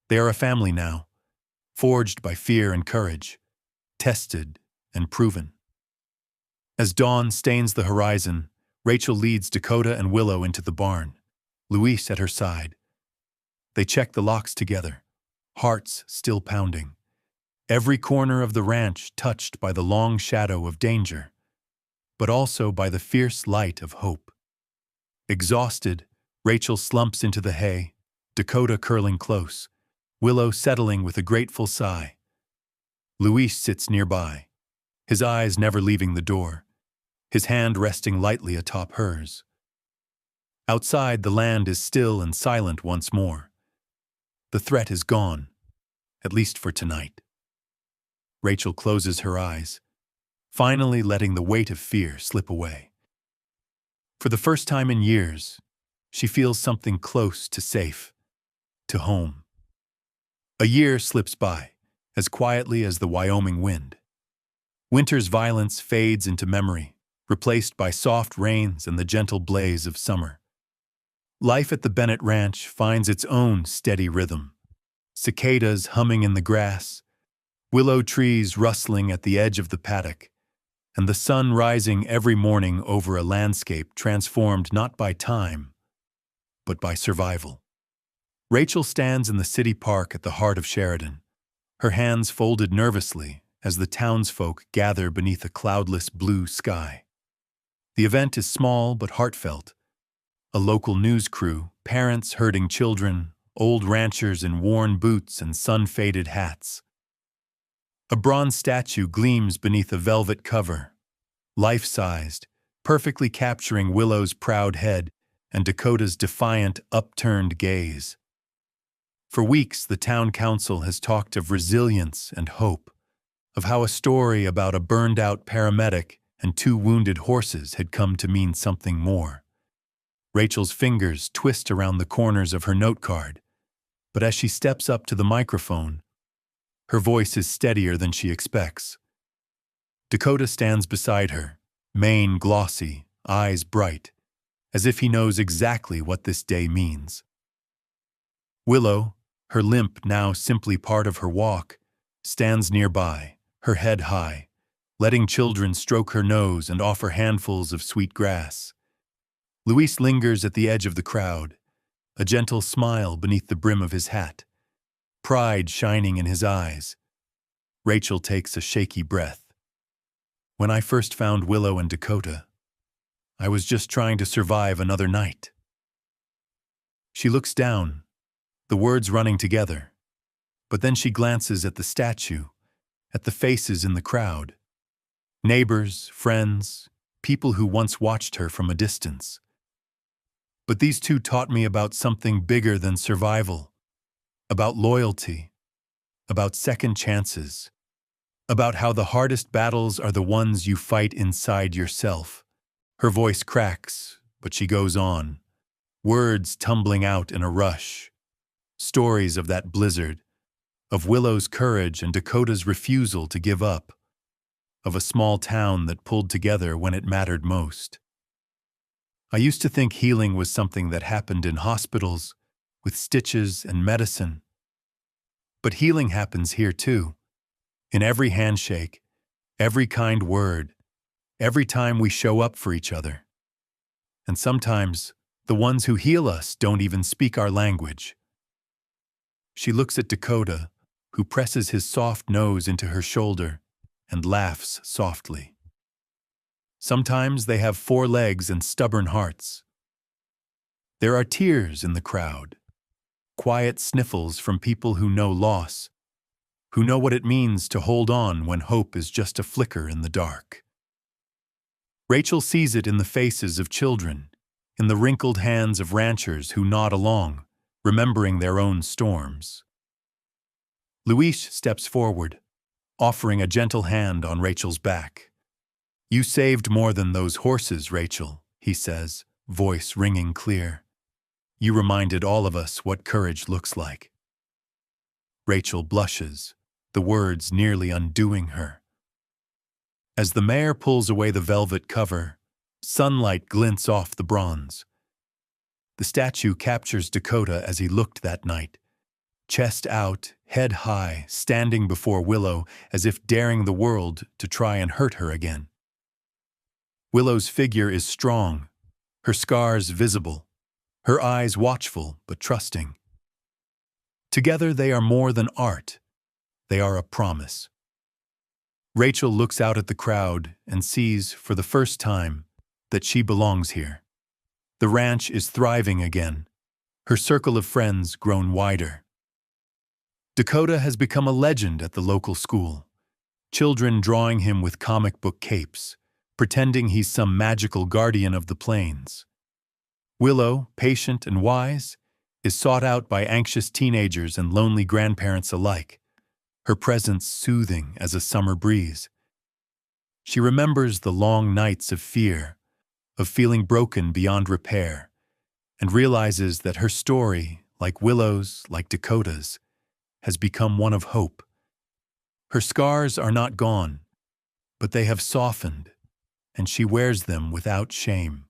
They are a family now, forged by fear and courage, tested and proven. As dawn stains the horizon, Rachel leads Dakota and Willow into the barn, Luis at her side. They check the locks together, hearts still pounding. Every corner of the ranch touched by the long shadow of danger, but also by the fierce light of hope. Exhausted, Rachel slumps into the hay, Dakota curling close, Willow settling with a grateful sigh. Luis sits nearby, his eyes never leaving the door, his hand resting lightly atop hers. Outside, the land is still and silent once more. The threat is gone, at least for tonight. Rachel closes her eyes, finally letting the weight of fear slip away. For the first time in years, she feels something close to safe, to home. A year slips by, as quietly as the Wyoming wind. Winter's violence fades into memory, replaced by soft rains and the gentle blaze of summer. Life at the Bennett Ranch finds its own steady rhythm. Cicadas humming in the grass, willow trees rustling at the edge of the paddock, and the sun rising every morning over a landscape transformed not by time, but by survival. Rachel stands in the city park at the heart of Sheridan, her hands folded nervously as the townsfolk gather beneath a cloudless blue sky. The event is small but heartfelt. A local news crew, parents herding children, old ranchers in worn boots and sun-faded hats. A bronze statue gleams beneath a velvet cover, life-sized, perfectly capturing Willow's proud head and Dakota's defiant, upturned gaze. For weeks, the town council has talked of resilience and hope, of how a story about a burned-out paramedic and 2 wounded horses had come to mean something more. Rachel's fingers twist around the corners of her note card, but as she steps up to the microphone, her voice is steadier than she expects. Dakota stands beside her, mane glossy, eyes bright, as if he knows exactly what this day means. Willow, her limp now simply part of her walk, stands nearby, her head high, letting children stroke her nose and offer handfuls of sweet grass. Luis lingers at the edge of the crowd, a gentle smile beneath the brim of his hat, pride shining in his eyes. Rachel takes a shaky breath. When I first found Willow and Dakota, I was just trying to survive another night. She looks down, the words running together, but then she glances at the statue, at the faces in the crowd. Neighbors, friends, people who once watched her from a distance. But these 2 taught me about something bigger than survival, about loyalty, about second chances, about how the hardest battles are the ones you fight inside yourself. Her voice cracks, but she goes on, words tumbling out in a rush. Stories of that blizzard, of Willow's courage and Dakota's refusal to give up, of a small town that pulled together when it mattered most. I used to think healing was something that happened in hospitals, with stitches and medicine. But healing happens here too, in every handshake, every kind word, every time we show up for each other. And sometimes, the ones who heal us don't even speak our language. She looks at Dakota, who presses his soft nose into her shoulder and laughs softly. Sometimes they have 4 legs and stubborn hearts. There are tears in the crowd, quiet sniffles from people who know loss, who know what it means to hold on when hope is just a flicker in the dark. Rachel sees it in the faces of children, in the wrinkled hands of ranchers who nod along, remembering their own storms. Luis steps forward, offering a gentle hand on Rachel's back. "You saved more than those horses, Rachel," he says, voice ringing clear. "You reminded all of us what courage looks like." Rachel blushes, the words nearly undoing her. As the mayor pulls away the velvet cover, sunlight glints off the bronze. The statue captures Dakota as he looked that night, chest out, head high, standing before Willow as if daring the world to try and hurt her again. Willow's figure is strong, her scars visible, her eyes watchful but trusting. Together they are more than art, they are a promise. Rachel looks out at the crowd and sees, for the first time, that she belongs here. The ranch is thriving again, her circle of friends grown wider. Dakota has become a legend at the local school, children drawing him with comic book capes, pretending he's some magical guardian of the plains. Willow, patient and wise, is sought out by anxious teenagers and lonely grandparents alike, her presence soothing as a summer breeze. She remembers the long nights of fear, of feeling broken beyond repair, and realizes that her story, like Willow's, like Dakota's, has become one of hope. Her scars are not gone, but they have softened, and she wears them without shame.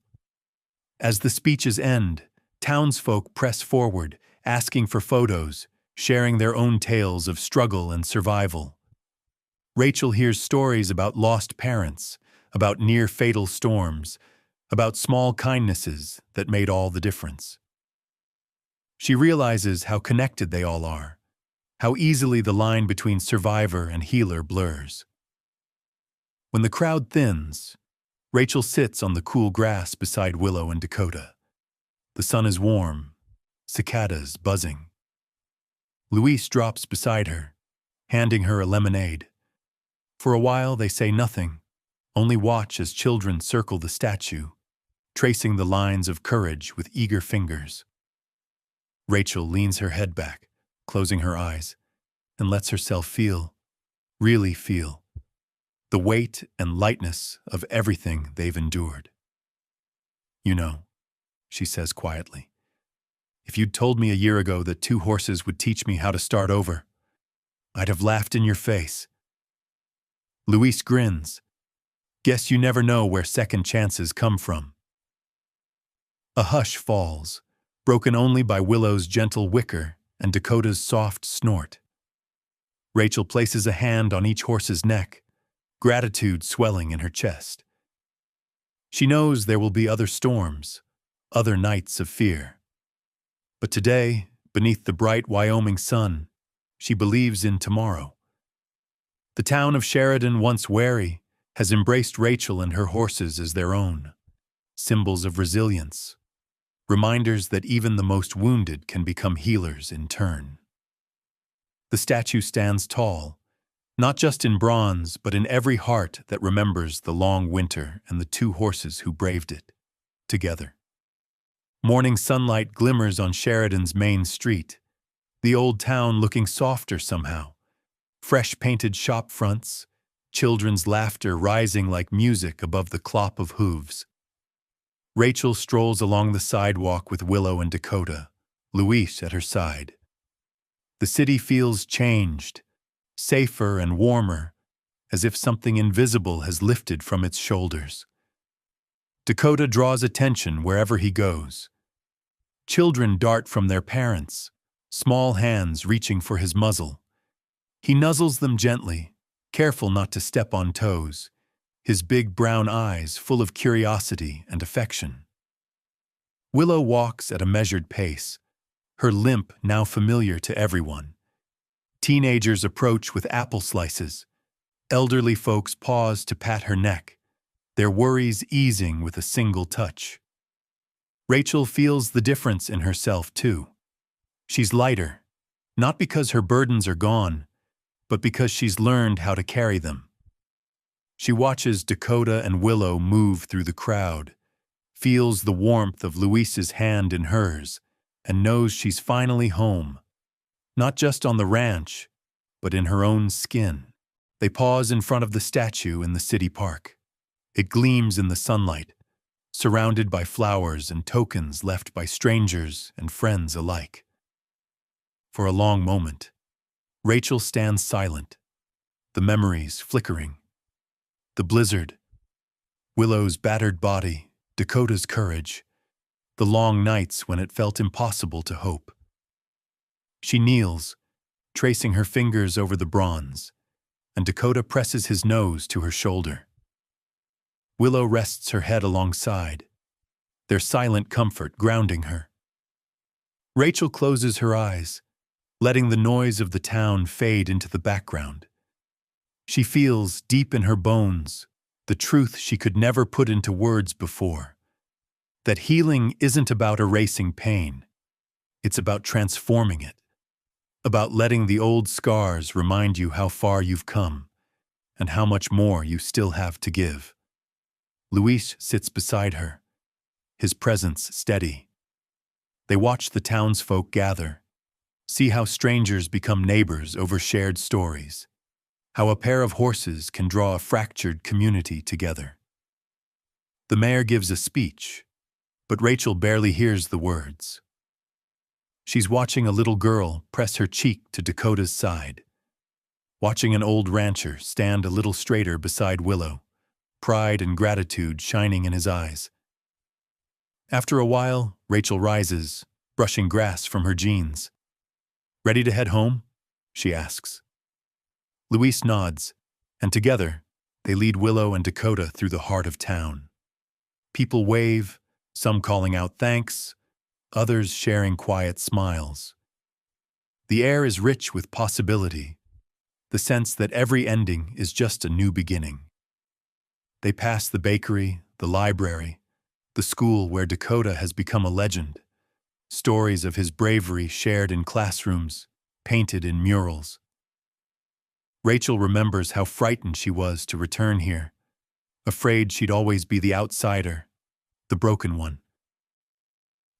As the speeches end, townsfolk press forward, asking for photos, sharing their own tales of struggle and survival. Rachel hears stories about lost parents, about near-fatal storms, about small kindnesses that made all the difference. She realizes how connected they all are, how easily the line between survivor and healer blurs. When the crowd thins, Rachel sits on the cool grass beside Willow and Dakota. The sun is warm, cicadas buzzing. Luis drops beside her, handing her a lemonade. For a while they say nothing, only watch as children circle the statue, tracing the lines of courage with eager fingers. Rachel leans her head back, closing her eyes, and lets herself feel, really feel, the weight and lightness of everything they've endured. "You know," she says quietly, "if you'd told me a year ago that 2 horses would teach me how to start over, I'd have laughed in your face." Luis grins. "Guess you never know where second chances come from." A hush falls, broken only by Willow's gentle whicker and Dakota's soft snort. Rachel places a hand on each horse's neck, gratitude swelling in her chest. She knows there will be other storms, other nights of fear. But today, beneath the bright Wyoming sun, she believes in tomorrow. The town of Sheridan, once wary, has embraced Rachel and her horses as their own, symbols of resilience, reminders that even the most wounded can become healers in turn. The statue stands tall, not just in bronze, but in every heart that remembers the long winter and the 2 horses who braved it, together. Morning sunlight glimmers on Sheridan's main street, the old town looking softer somehow. Fresh painted shop fronts, children's laughter rising like music above the clop of hooves. Rachel strolls along the sidewalk with Willow and Dakota, Luis at her side. The city feels changed, safer and warmer, as if something invisible has lifted from its shoulders. Dakota draws attention wherever he goes. Children dart from their parents, small hands reaching for his muzzle. He nuzzles them gently, careful not to step on toes, his big brown eyes full of curiosity and affection. Willow walks at a measured pace, her limp now familiar to everyone. Teenagers approach with apple slices. Elderly folks pause to pat her neck, their worries easing with a single touch. Rachel feels the difference in herself, too. She's lighter, not because her burdens are gone, but because she's learned how to carry them. She watches Dakota and Willow move through the crowd, feels the warmth of Luis's hand in hers, and knows she's finally home, not just on the ranch, but in her own skin. They pause in front of the statue in the city park. It gleams in the sunlight, surrounded by flowers and tokens left by strangers and friends alike. For a long moment, Rachel stands silent, the memories flickering. The blizzard, Willow's battered body, Dakota's courage, the long nights when it felt impossible to hope. She kneels, tracing her fingers over the bronze, and Dakota presses his nose to her shoulder. Willow rests her head alongside, their silent comfort grounding her. Rachel closes her eyes, letting the noise of the town fade into the background. She feels, deep in her bones, the truth she could never put into words before, that healing isn't about erasing pain, it's about transforming it, about letting the old scars remind you how far you've come and how much more you still have to give. Luis sits beside her, his presence steady. They watch the townsfolk gather, see how strangers become neighbors over shared stories, how a pair of horses can draw a fractured community together. The mayor gives a speech, but Rachel barely hears the words. She's watching a little girl press her cheek to Dakota's side, watching an old rancher stand a little straighter beside Willow, pride and gratitude shining in his eyes. After a while, Rachel rises, brushing grass from her jeans. "Ready to head home?" she asks. Luis nods, and together, they lead Willow and Dakota through the heart of town. People wave, some calling out thanks, others sharing quiet smiles. The air is rich with possibility, the sense that every ending is just a new beginning. They pass the bakery, the library, the school where Dakota has become a legend, stories of his bravery shared in classrooms, painted in murals. Rachel remembers how frightened she was to return here, afraid she'd always be the outsider, the broken one.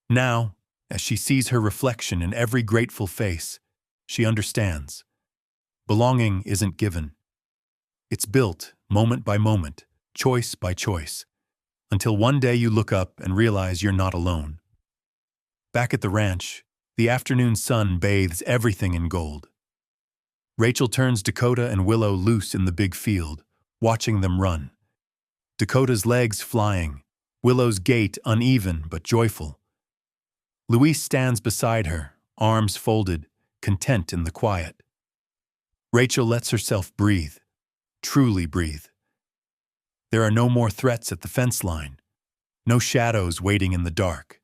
Now, as she sees her reflection in every grateful face, she understands. Belonging isn't given. It's built, moment by moment, choice by choice, until one day you look up and realize you're not alone. Back at the ranch, the afternoon sun bathes everything in gold. Rachel turns Dakota and Willow loose in the big field, watching them run. Dakota's legs flying, Willow's gait uneven but joyful. Luis stands beside her, arms folded, content in the quiet. Rachel lets herself breathe, truly breathe. There are no more threats at the fence line, no shadows waiting in the dark.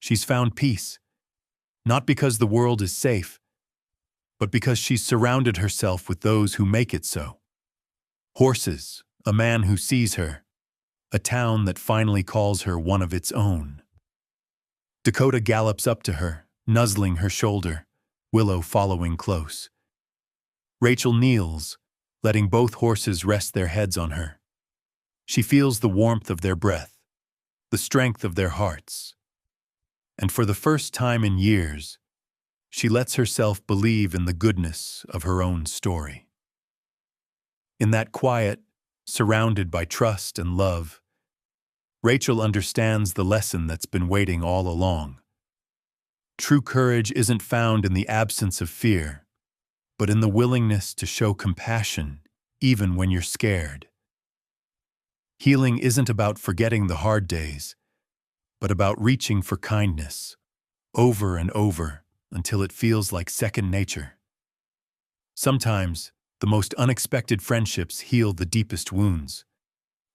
She's found peace, not because the world is safe, but because she's surrounded herself with those who make it so. Horses, a man who sees her, a town that finally calls her one of its own. Dakota gallops up to her, nuzzling her shoulder, Willow following close. Rachel kneels, letting both horses rest their heads on her. She feels the warmth of their breath, the strength of their hearts. And for the first time in years, she lets herself believe in the goodness of her own story. In that quiet, surrounded by trust and love, Rachel understands the lesson that's been waiting all along. True courage isn't found in the absence of fear, but in the willingness to show compassion even when you're scared. Healing isn't about forgetting the hard days, but about reaching for kindness, over and over, until it feels like second nature. Sometimes, the most unexpected friendships heal the deepest wounds.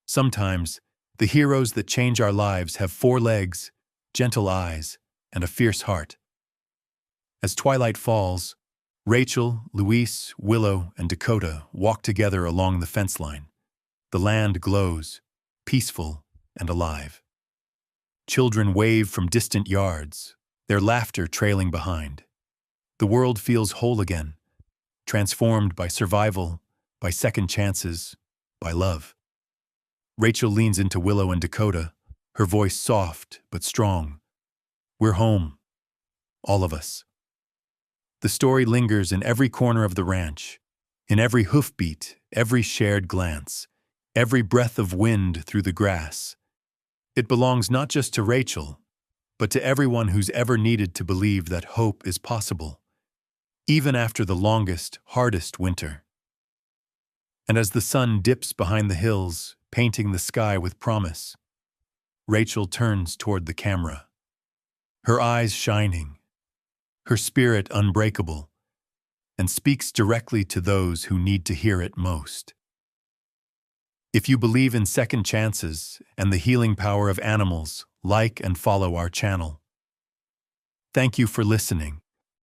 Sometimes, the heroes that change our lives have 4 legs, gentle eyes, and a fierce heart. As twilight falls, Rachel, Luis, Willow, and Dakota walk together along the fence line. The land glows, peaceful and alive. Children wave from distant yards, their laughter trailing behind. The world feels whole again, transformed by survival, by second chances, by love. Rachel leans into Willow and Dakota, her voice soft but strong. "We're home. All of us." The story lingers in every corner of the ranch, in every hoofbeat, every shared glance, every breath of wind through the grass. It belongs not just to Rachel, but to everyone who's ever needed to believe that hope is possible, even after the longest, hardest winter. And as the sun dips behind the hills, painting the sky with promise, Rachel turns toward the camera, her eyes shining, her spirit unbreakable, and speaks directly to those who need to hear it most. If you believe in second chances and the healing power of animals, like and follow our channel. Thank you for listening.